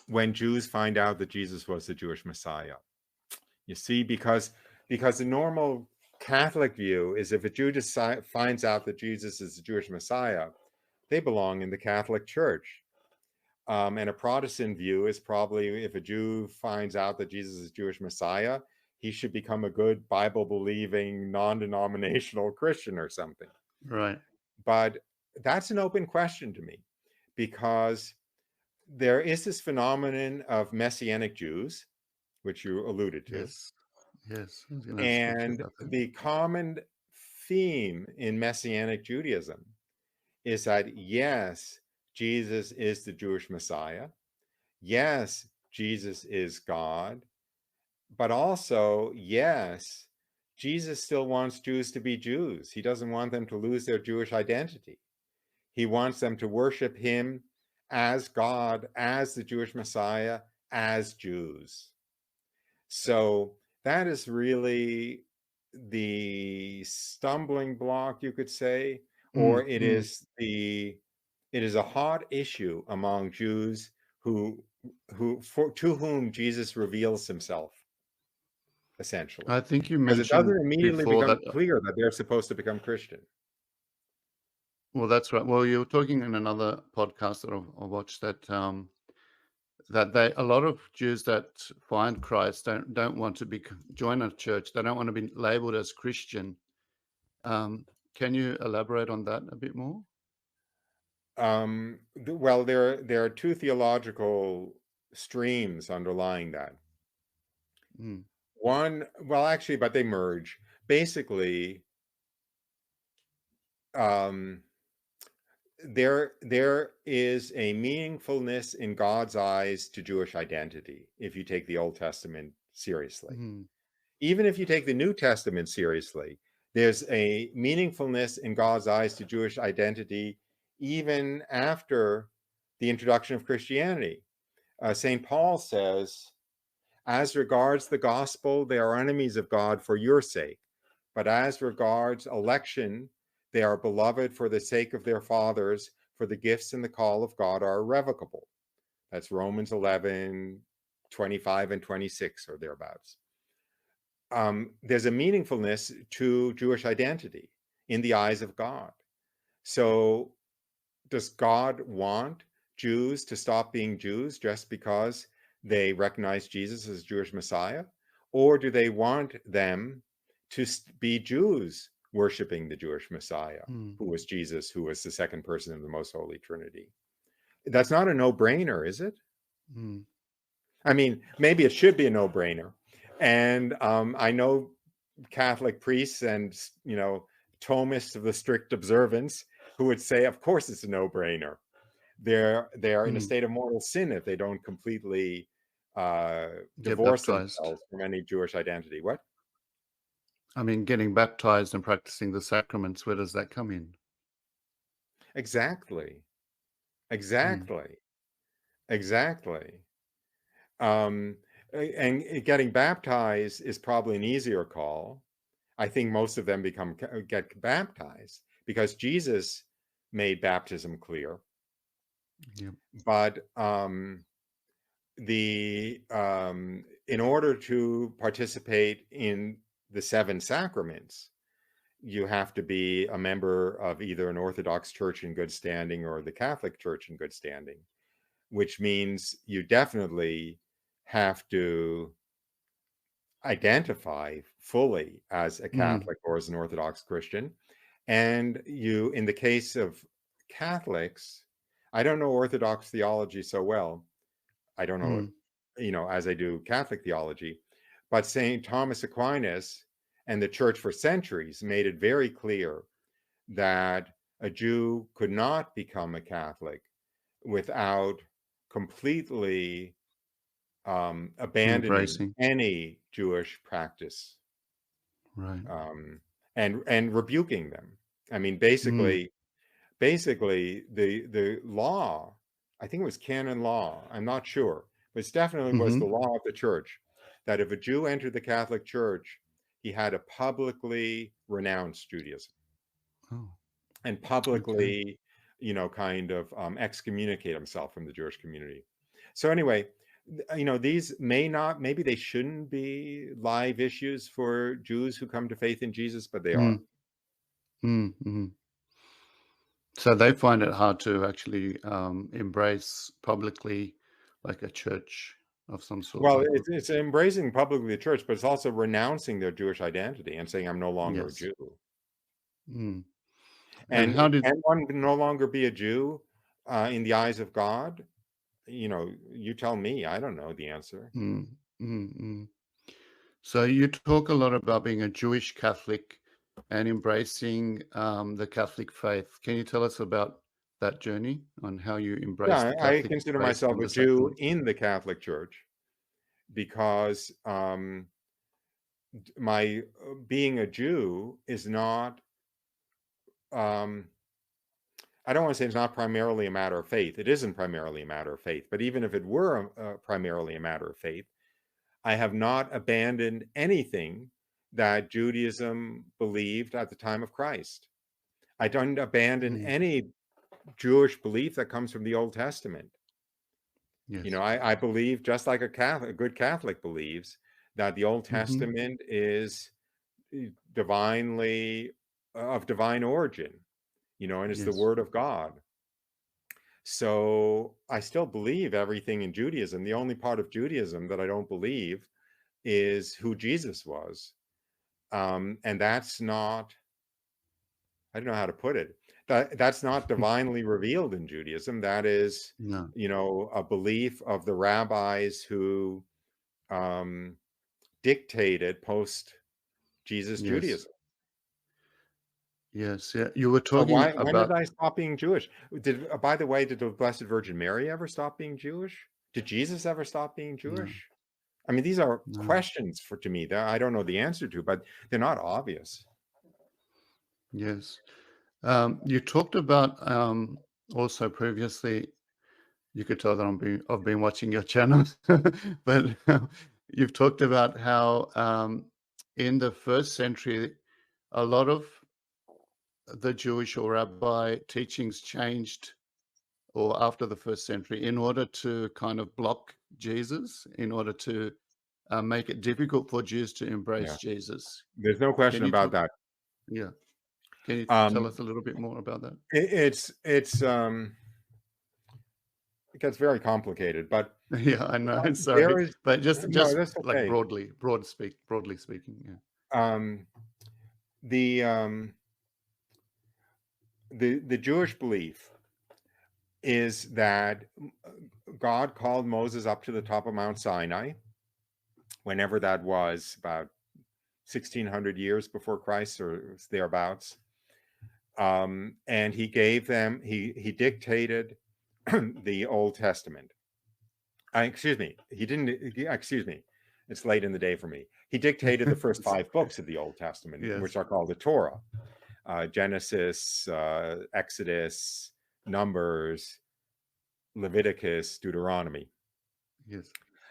when Jews find out that Jesus was the Jewish Messiah? You see, because the normal Catholic view is if a Jew finds out that Jesus is the Jewish Messiah, they belong in the Catholic Church. And a Protestant view is probably if a Jew finds out that Jesus is Jewish Messiah, he should become a good Bible-believing, non-denominational Christian or something. right. But that's an open question to me, because there is this phenomenon of Messianic Jews, which you alluded to. Yes, yes. I was going to speak to And that. the common theme in Messianic Judaism is that, yes, Jesus is the Jewish Messiah. Yes, Jesus is God. But also, yes, Jesus still wants Jews to be Jews. He doesn't want them to lose their Jewish identity. He wants them to worship him as God, as the Jewish Messiah, as Jews. So that is really the stumbling block, you could say, or Mm, it mm. is a hot issue among Jews to whom Jesus reveals himself, essentially, I think you because it mentioned doesn't immediately before become that. clear that they're supposed to become Christian. Well, that's right. Well, you were talking in another podcast that I watched that that a lot of Jews that find Christ don't want to join a church. They don't want to be labeled as Christian. Can you elaborate on that a bit more? Well, there are two theological streams underlying that. Mm, One, well, actually, but they merge. Basically, um, there is a meaningfulness in God's eyes to Jewish identity if you take the Old Testament seriously. mm, Even if you take the New Testament seriously, there's a meaningfulness in God's eyes to Jewish identity even after the introduction of Christianity. St. Paul says, as regards the gospel, they are enemies of God for your sake. But as regards election, they are beloved for the sake of their fathers, for the gifts and the call of God are irrevocable. That's Romans 11, 25 and 26 or thereabouts. There's a meaningfulness to Jewish identity in the eyes of God. So does God want Jews to stop being Jews just because they recognize Jesus as Jewish Messiah? Or do they want them to be Jews worshiping the Jewish Messiah, mm, who was Jesus, who was the second person of the Most Holy Trinity? That's not a no-brainer, is it? mm. I mean, maybe it should be a no-brainer. And I know Catholic priests and, Thomists of the strict observance who would say, of course, it's a no-brainer. They are in a Mm. state of mortal sin if they don't completely Get divorce baptized. themselves from any Jewish identity. What? I mean, getting baptized and practicing the sacraments, where does that come in? Exactly. Mm, Exactly. Exactly. Um, and getting baptized is probably an easier call. I think most of them get baptized because Jesus made baptism clear. yep. But in order to participate in the seven sacraments, you have to be a member of either an Orthodox church in good standing or the Catholic Church in good standing, which means you definitely have to identify fully as a Mm, Catholic or as an Orthodox Christian. And you, in the case of Catholics, I don't know Orthodox theology so well. I don't know it, Mm. as I do Catholic theology, but St. Thomas Aquinas and the church for centuries made it very clear that a Jew could not become a Catholic without completely abandoning Embracing. any Jewish practice, Right. and rebuking them. I mean, Mm. basically the law, I think it was canon law, I'm not sure, but it definitely was the Mm-hmm. law of the church, that if a Jew entered the Catholic Church, he had to publicly renounce Judaism Oh, and okay. publicly, kind of excommunicate himself from the Jewish community. So anyway, these maybe they shouldn't be live issues for Jews who come to faith in Jesus, but they are. Mm. Mm-hmm. So they find it hard to actually embrace publicly, like a church of some sort, Well, like it's embracing publicly the church, but it's also renouncing their Jewish identity and saying, I'm no longer a yes. Jew. Mm. And And how did can one no longer be a Jew in the eyes of God? You tell me. I don't know the answer. mm, mm, mm. So you talk a lot about being a Jewish Catholic and embracing the Catholic faith. Can you tell us about that journey on how you embrace Yeah, the I Catholic consider faith myself and a the Jew sacraments? in the Catholic Church because my being a Jew is not. Um, I don't want to say it's not primarily a matter of faith. It isn't primarily a matter of faith. But even if it were primarily a matter of faith, I have not abandoned anything that Judaism believed at the time of Christ. I don't abandon Mm, any Jewish belief that comes from the Old Testament. yes. I believe, just like a good Catholic believes, that the Old Mm-hmm. Testament is divinely of divine origin, and it's the Yes. Word of God. So I still believe everything in Judaism. The only part of Judaism that I don't believe is who Jesus was. And that's not, I don't know how to put it. That's not divinely revealed in Judaism. That is, No. a belief of the rabbis who um, dictated post Jesus Yes. Judaism. Yes. Yeah. You were So talking when did about, I stop being Jewish? By the way, did the Blessed Virgin Mary ever stop being Jewish? Did Jesus ever stop being no, Jewish? I mean, these are no. questions to me that I don't know the answer to, but they're not obvious. Yes. You talked about also previously. You could tell that I've been watching your channel, but you've talked about how in the first century, a lot of the Jewish or rabbi teachings changed, or after the first century, in order to kind of block Jesus, in order to make it difficult for Jews to embrace Yeah, Jesus. there's no Can question you about talk? that. Yeah. Can you tell Um, us a little bit more about that? it gets very complicated, but Yeah, I know. there Sorry, is but just no, just that's like okay. broadly speaking. Yeah. Um, the the Jewish belief is that God called Moses up to the top of Mount Sinai, whenever that was, about 1600 years before Christ or thereabouts. And he gave them, he dictated the Old Testament. Excuse me, he didn't, excuse me, it's late in the day for me. He dictated the first 5 books of the Old Testament, Yes. which are called the Torah: Genesis, Exodus, Numbers, Leviticus, Deuteronomy. Yes.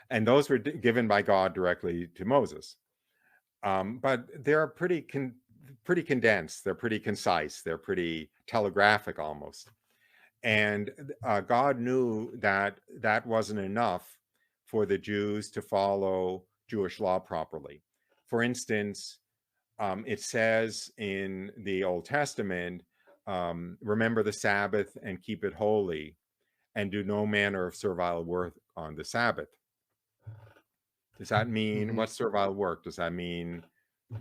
And those were given by God directly to Moses. But they're pretty condensed. They're pretty concise. They're pretty telegraphic almost. And God knew that that wasn't enough for the Jews to follow Jewish law properly. For instance, it says in the Old Testament, remember the Sabbath and keep it holy, and do no manner of servile work on the Sabbath. Does that mean, Hmm. what's servile work? Does that mean,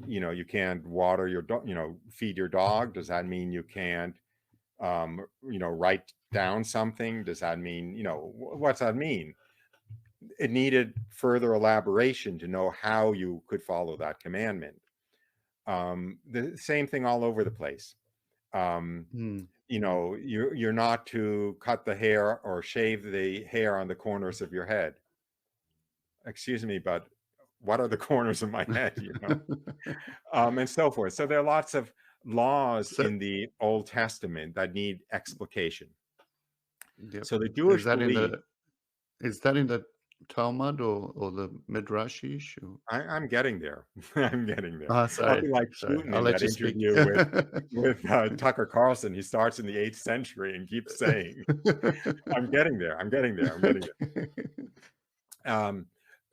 you can't water your dog, feed your dog? Does that mean you can't write down something? Does that mean, what's that mean? It needed further elaboration to know how you could follow that commandment. The same thing all over the place. You're not to cut the hair or shave the hair on the corners of your head. Excuse me, but what are the corners of my head? And so forth. So there are lots of laws in the Old Testament that need explication. Yep. So the Jewish belief. Is that in the Talmud or the Midrashish? I'm getting there. I'm getting there. Sorry. I'll be like Putin in that interview with Tucker Carlson. He starts in the 8th century and keeps saying, I'm getting there. I'm getting there. I'm getting there.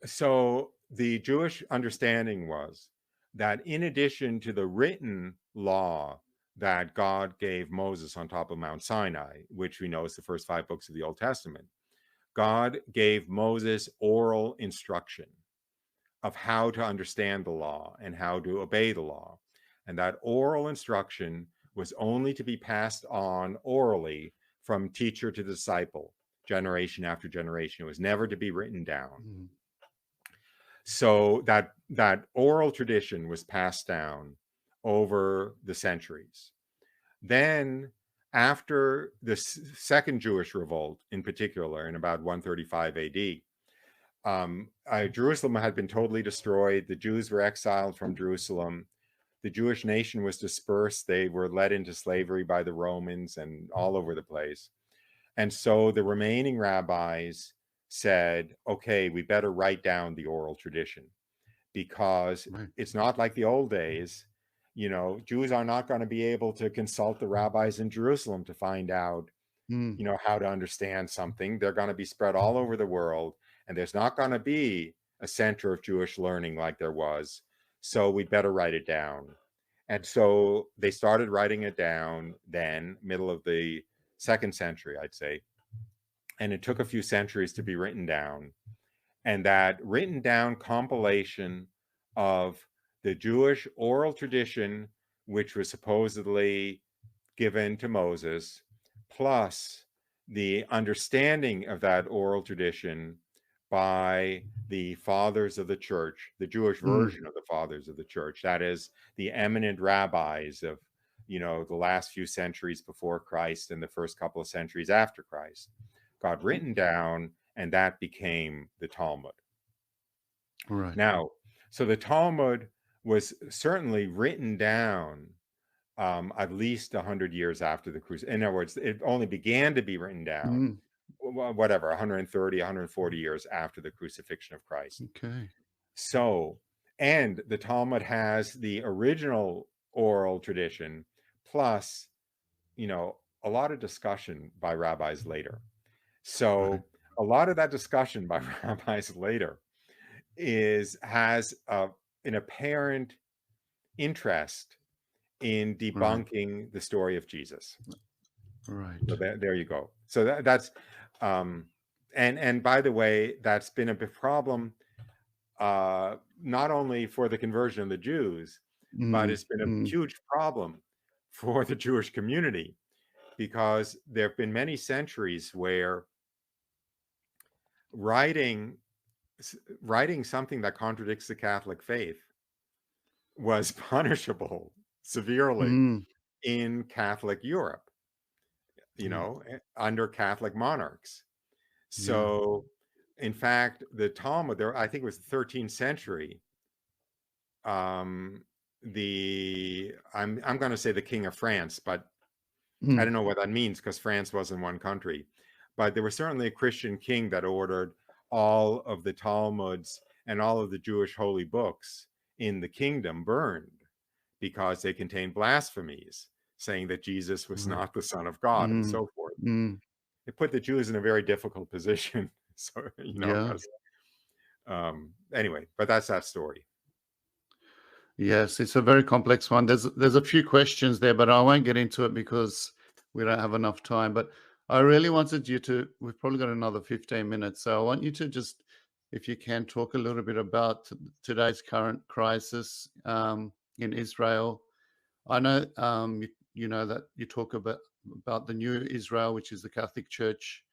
So the Jewish understanding was that in addition to the written law that God gave Moses on top of Mount Sinai, which we know is the first 5 books of the Old Testament, God gave Moses oral instruction of how to understand the law and how to obey the law. And that oral instruction was only to be passed on orally from teacher to disciple, generation after generation. It was never to be written down. So that oral tradition was passed down over the centuries. Then, after the second Jewish revolt, in particular, in about 135 AD, Jerusalem had been totally destroyed. The Jews were exiled from Jerusalem. The Jewish nation was dispersed. They were led into slavery by the Romans and all over the place. And so the remaining rabbis said, okay, we better write down the oral tradition, because it's not like the old days. Jews are not going to be able to consult the rabbis in Jerusalem to find out, how to understand something. They're going to be spread all over the world, and there's not going to be a center of Jewish learning like there was. So we'd better write it down. And so they started writing it down then, middle of the 2nd century, I'd say. And it took a few centuries to be written down. And that written down compilation of the Jewish oral tradition, which was supposedly given to Moses, plus the understanding of that oral tradition by the fathers of the church, the Jewish version of the fathers of the church, that is, the eminent rabbis of, the last few centuries before Christ and the first couple of centuries after Christ, got written down, and that became the Talmud. Right. Now, so the Talmud was certainly written down at least 100 years after the Crusade. In other words, it only began to be written down, 130, 140 years after the crucifixion of Christ. Okay. So, and the Talmud has the original oral tradition, plus, a lot of discussion by rabbis later. So a lot of that discussion by rabbis later has an apparent interest in debunking the story of Jesus. Right. So there you go. So that's and by the way, that's been a big problem, not only for the conversion of the Jews, but it's been a huge problem for the Jewish community, because there have been many centuries where writing something that contradicts the Catholic faith was punishable severely in Catholic Europe, under Catholic monarchs. So, in fact, the Talmud, I think it was the 13th century. I'm going to say the King of France, but I don't know what that means, because France wasn't one country. But there was certainly a Christian king that ordered all of the Talmuds and all of the Jewish holy books in the kingdom burned, because they contained blasphemies, saying that Jesus was not the Son of God, and so forth. It put the Jews in a very difficult position. So, anyway, but that's that story. Yes, it's a very complex one. There's a few questions there, but I won't get into it because we don't have enough time. But I really wanted you to, we've probably got another 15 minutes. So I want you to just, if you can, talk a little bit about today's current crisis in Israel. I know, you know that you talk about about the new Israel, which is the Catholic Church,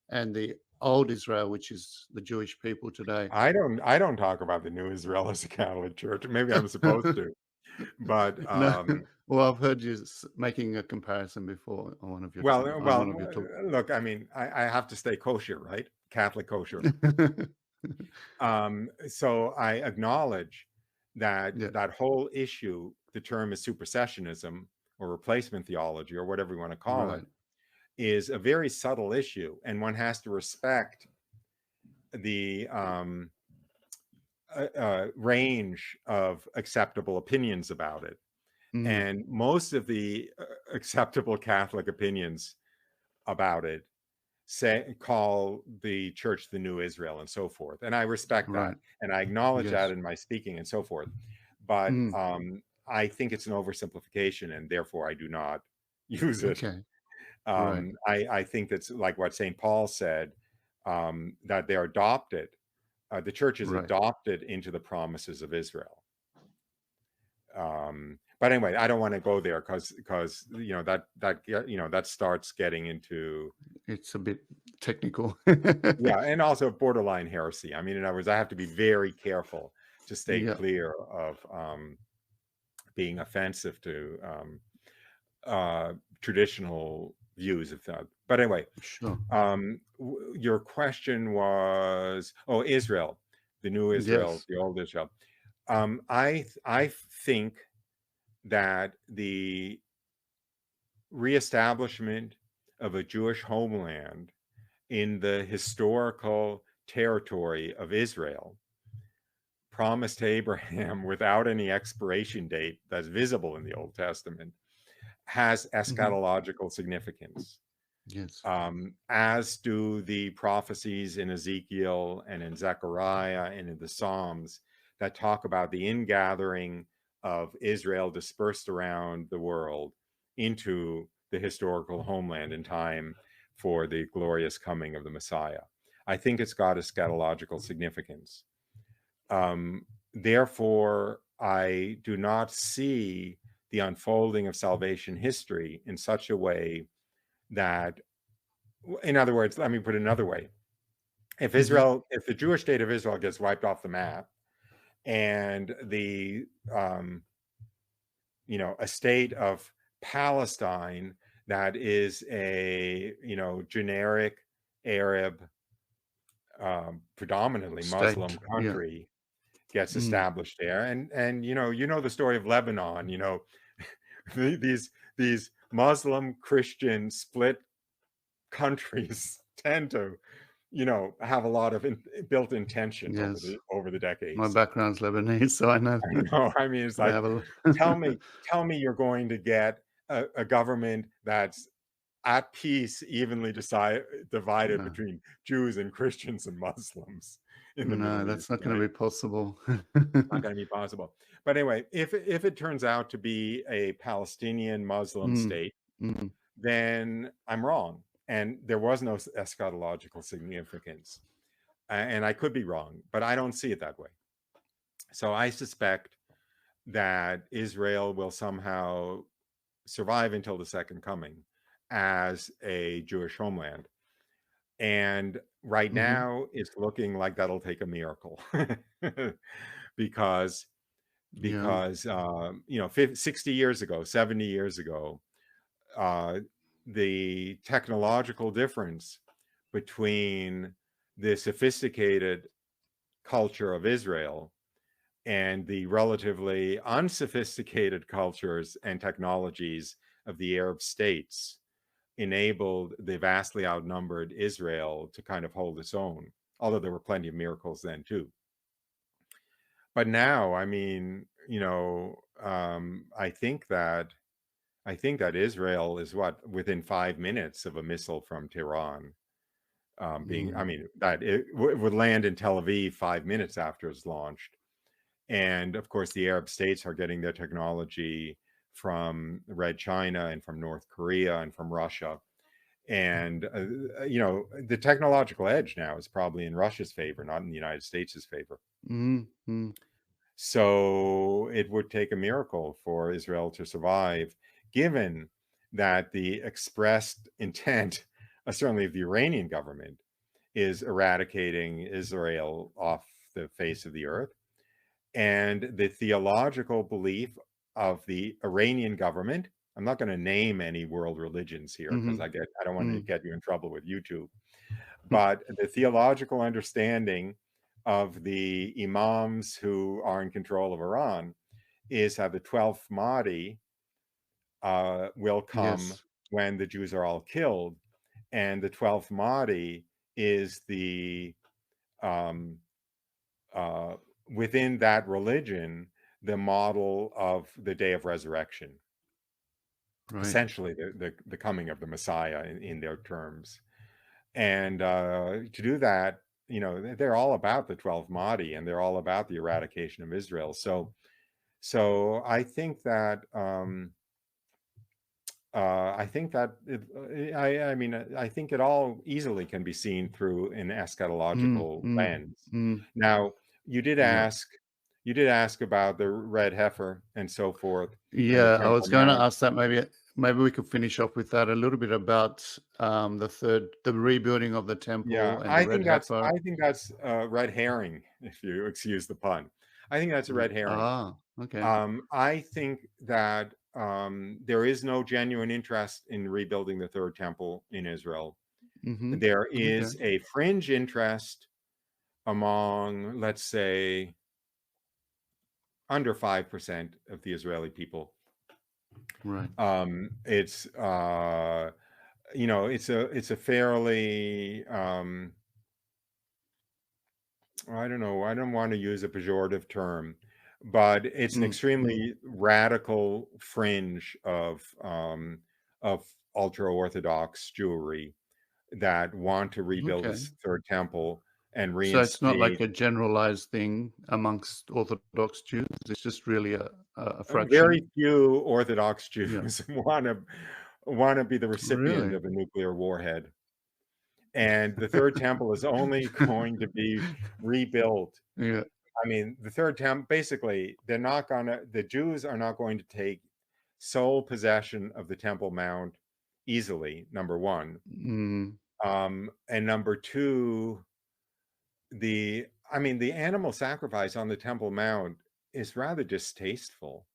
and the old Israel, which is the Jewish people today. I don't talk about the new Israel as a Catholic Church. Maybe I'm supposed to, but No, well, I've heard you making a comparison before on one of your well, on well, one of your talks. look, I mean, I have to stay kosher, right? Catholic kosher. So I acknowledge that Yeah, that whole issue, the term is supersessionism or replacement theology or whatever you want to call it, right. is a very subtle issue, and one has to respect the range of acceptable opinions about it. Mm, And most of the acceptable Catholic opinions about it call the church the new Israel and so forth. And I respect that. right. And I acknowledge that Yes. in my speaking and so forth. But Mm, I think it's an oversimplification and therefore I do not use it. okay. Right. I think that's like what St. Paul said, that they're adopted. The church is Right. adopted into the promises of Israel. But anyway, I don't want to go there because you know that starts getting into It's a bit technical. yeah, and also borderline heresy. I mean, in other words, I have to be very careful to stay Yeah. clear of being offensive to traditional views of thought. But anyway, Sure. your question was, oh, Israel, the new Israel, Yes. the old Israel. I think that the reestablishment of a Jewish homeland in the historical territory of Israel promised to Abraham without any expiration date that's visible in the Old Testament has Hmm. eschatological significance, Yes. as do the prophecies in Ezekiel and in Zechariah and in the Psalms that talk about the ingathering of Israel dispersed around the world into the historical homeland in time for the glorious coming of the Messiah. I think it's got eschatological significance. Therefore, I do not see the unfolding of salvation history in such a way that, in other words, let me put it another way. If Hmm. if the Jewish state of Israel gets wiped off the map and the, a state of Palestine that is a, generic Arab, predominantly Muslim State. Yeah. country gets Mm. established there. And the story of Lebanon, these Muslim Christian split countries tend to, have a lot of built-in tension Yes. over the My decades. background's Lebanese, so I know I know. I mean, it's they like, have a. tell me you're going to get a government that's at peace, evenly divided No, between Jews and Christians and Muslims in the no, Middle East, that's not going right? to be possible. Not going to be possible. But anyway, if it turns out to be a Palestinian Muslim Mm, state, mm, then I'm wrong, and there was no eschatological significance, and I could be wrong, but I don't see it that way. So I suspect that Israel will somehow survive until the second coming as a Jewish homeland. And right mhm. now, it's looking like that'll take a miracle because Yeah. 60 years ago, 70 years ago, uh, the technological difference between the sophisticated culture of Israel and the relatively unsophisticated cultures and technologies of the Arab states enabled the vastly outnumbered Israel to kind of hold its own, although there were plenty of miracles then too. But now, I mean, I think that Israel is within 5 minutes of a missile from Tehran. I Mm, mean, that it would land in Tel Aviv 5 minutes after it's launched. And of course, the Arab states are getting their technology from Red China and from North Korea and from Russia. And, the technological edge now is probably in Russia's favor, not in the United States' favor. mm, mm. So it would take a miracle for Israel to survive, given that the expressed intent, certainly of the Iranian government, is eradicating Israel off the face of the earth. And the theological belief of the Iranian government, I'm not going to name any world religions here because Mm-hmm. I don't want to get you in trouble with YouTube, Mm. but the theological understanding of the imams who are in control of Iran is that the 12th Mahdi will come Yes. when the Jews are all killed, and the 12th Mahdi is the within that religion the model of the day of resurrection, Right. essentially the coming of the Messiah in their terms. And to do that, they're all about the 12th Mahdi, and they're all about the eradication of Israel. So I think that I think it all easily can be seen through an eschatological lens. Now, you did Yeah. ask about the red heifer and so forth, and the Yeah, I Temple was going to Mount. ask that. Maybe we could finish off with that a little bit about the rebuilding of the Yeah, temple and the red heifer. I think that's a red herring, if you excuse the pun. I think that's a red herring. Okay. I think that there is no genuine interest in rebuilding the third temple in Israel. Mm-hmm. There Okay. is a fringe interest among, let's say, under 5% of the Israeli people. Right. It's it's a fairly I don't know, I don't want to use a pejorative term, but it's an extremely radical fringe of ultra-Orthodox Jewry that want to rebuild Okay. this third temple and So it's not like reinstate. a generalized thing amongst Orthodox Jews. It's just really a Very fraction. few Orthodox Yeah. Jews want to be the recipient Really? of a nuclear warhead. And the third temple is only going to be rebuilt. Yeah. I mean, the third temple, basically, the Jews are not going to take sole possession of the Temple Mount easily, number one. Mm. And number two, the animal sacrifice on the Temple Mount is rather distasteful.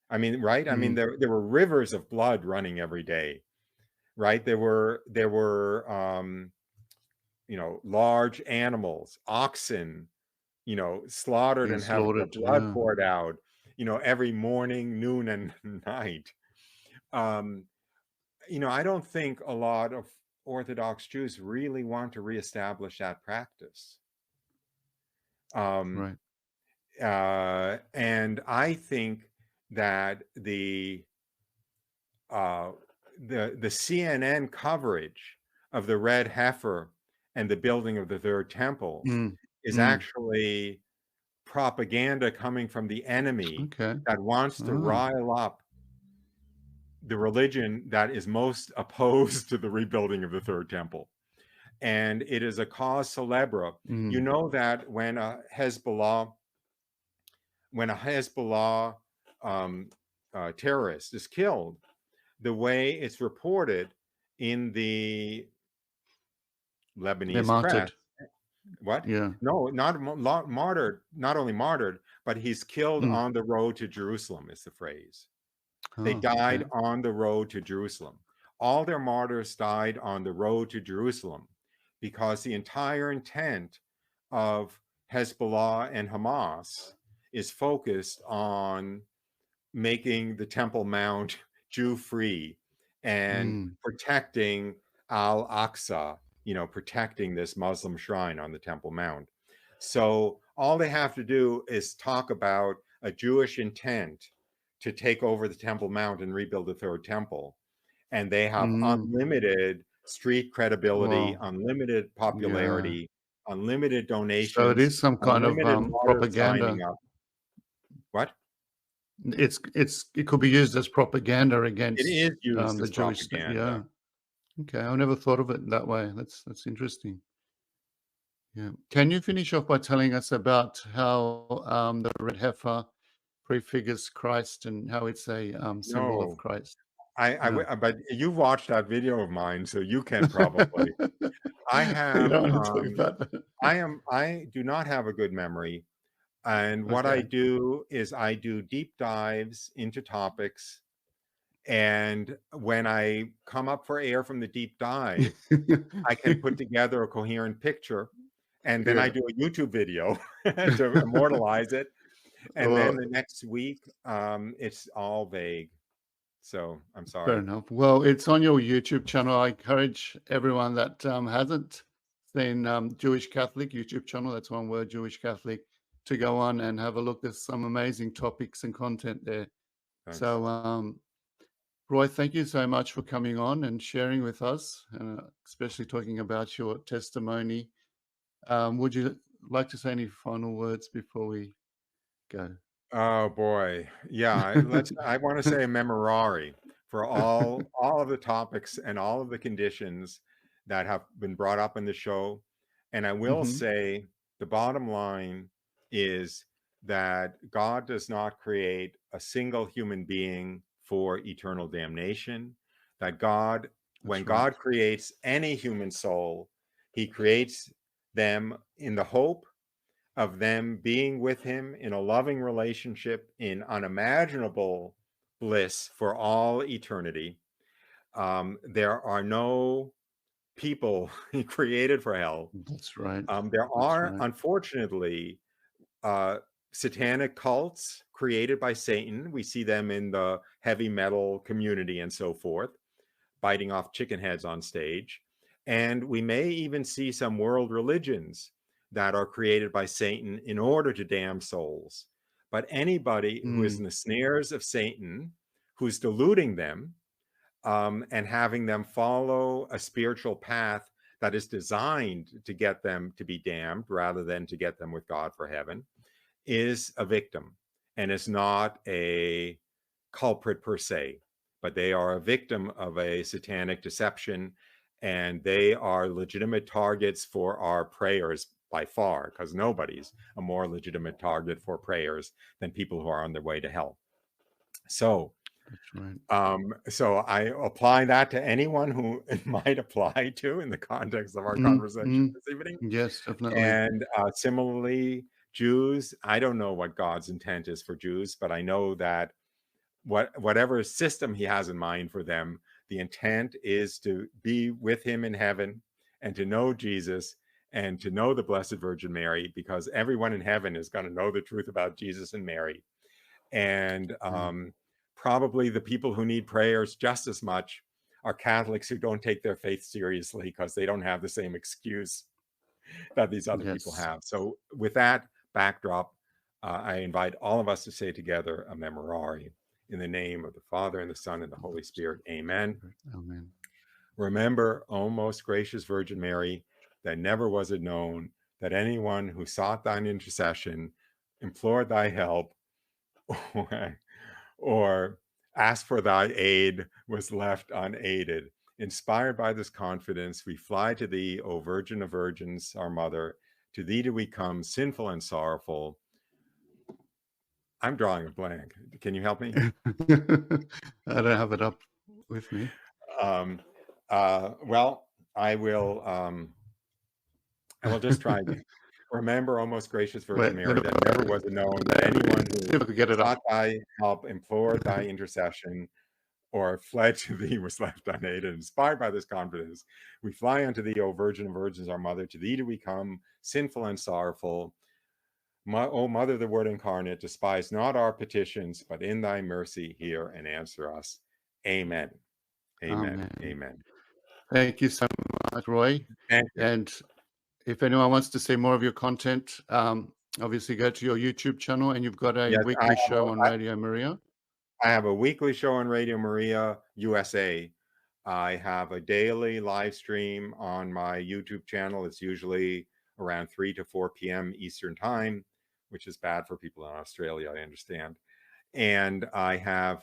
I mean, right? I mean, there were rivers of blood running every day, right? There were large animals, oxen, slaughtered Being and having their slaughtered. blood Yeah. poured out, every morning, noon, and night. I don't think a lot of Orthodox Jews really want to reestablish that practice. Right. And I think that the CNN coverage of the red heifer and the building of the third temple is actually propaganda coming from the enemy Okay. that wants to rile up the religion that is most opposed to the rebuilding of the third temple. And it is a cause célèbre. You know that when a Hezbollah terrorist is killed, the way it's reported in the Lebanese press. What? Yeah. No, not martyred, not only martyred, but he's killed on the road to Jerusalem is the phrase. They died on the road to Jerusalem. All their martyrs died on the road to Jerusalem because the entire intent of Hezbollah and Hamas is focused on making the Temple Mount Jew-free and protecting Al-Aqsa, protecting this Muslim shrine on the Temple Mount. So all they have to do is talk about a Jewish intent to take over the Temple Mount and rebuild the third temple. And they have unlimited street credibility, unlimited popularity, unlimited donations. So it is some kind of propaganda. Signing up. What? It could be used as propaganda against It is used the as Jewish propaganda. Yeah. Okay, I never thought of it that way. That's interesting. Yeah. Can you finish off by telling us about how the red heifer prefigures Christ and how it's a symbol of No. Christ? But you've watched that video of mine, so you can probably. I You have, don't want to talk about that. I do not have a good memory. And what I Okay. do is I do deep dives into topics. And when I come up for air from the deep dive, I can put together a coherent picture. And then I Yeah. do a YouTube video to immortalize it. And then Well, the next week, it's all vague. So I'm fair sorry. enough. Well, it's on your YouTube channel. I encourage everyone that hasn't seen Jewish Catholic YouTube channel, that's one word, Jewish Catholic, to go on and have a look. There's some amazing topics and content there. Thanks. So, Roy, thank you so much for coming on and sharing with us, and especially talking about your testimony. Would you like to say any final words before we go? Oh boy. Yeah, I want to say a memorare for all of the topics and all of the conditions that have been brought up in the show. And I will Mhm. say the bottom line is that God does not create a single human being for eternal damnation. That God, when That's right. God creates any human soul, he creates them in the hope of them being with him in a loving relationship in unimaginable bliss for all eternity. There are no people created for hell. That's right. There That's are, right. unfortunately, satanic cults created by Satan. We see them in the heavy metal community and so forth, biting off chicken heads on stage. And we may even see some world religions that are created by Satan in order to damn souls. But anybody who is in the snares of Satan, who's deluding them and having them follow a spiritual path that is designed to get them to be damned rather than to get them with God for heaven, is a victim and is not a culprit per se, but they are a victim of a satanic deception, and they are legitimate targets for our prayers by far, because nobody's a more legitimate target for prayers than people who are on their way to hell. So That's right. so I apply that to anyone who it might apply to in the context of our conversation this evening. Yes, definitely. And similarly, Jews, I don't know what God's intent is for Jews, but I know that whatever system he has in mind for them, the intent is to be with him in heaven and to know Jesus and to know the Blessed Virgin Mary, because everyone in heaven is going to know the truth about Jesus and Mary. And probably the people who need prayers just as much are Catholics who don't take their faith seriously because they don't have the same excuse that these other people Yes. have. So with that backdrop, I invite all of us to say together a memorare. In the name of the Father, and the Son, and the Holy Spirit. Amen. Amen. Remember, O most gracious Virgin Mary, that never was it known that anyone who sought thine intercession, implored thy help, or asked for thy aid was left unaided. Inspired by this confidence, we fly to thee, O Virgin of Virgins, our Mother. To thee do we come, sinful and sorrowful. I'm drawing a blank. Can you help me? I don't have it up with me. Well, I will just try again. Remember, O most gracious Virgin Mary, that never was it known that anyone who sought thy help, implored thy intercession, or fled to thee was left unaided. Inspired by this confidence, we fly unto thee, O Virgin of Virgins, our Mother. To thee do we come, sinful and sorrowful. O Mother, the Word incarnate, despise not our petitions, but in thy mercy hear and answer us. Amen. Amen. Amen. Thank you so much, Roy. Thank you. And if anyone wants to see more of your content, obviously go to your YouTube channel, and you've got a weekly show on Radio Maria. I have a weekly show on Radio Maria USA. I have a daily live stream on my YouTube channel. It's usually around 3 to 4 p.m. Eastern time, which is bad for people in Australia, I understand. And I have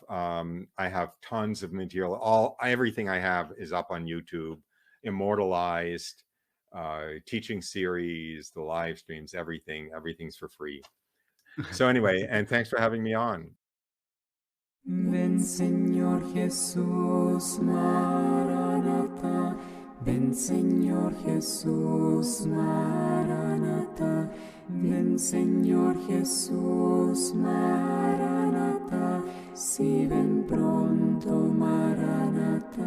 tons of material. Everything I have is up on YouTube, immortalized, teaching series, the live streams, everything's for free. So anyway, and thanks for having me on. Ven Señor Jesús, Maranatha. Ven Señor Jesús, Maranatha. Ven Señor Jesús, Maranatha. Si ven pronto, Maranatha.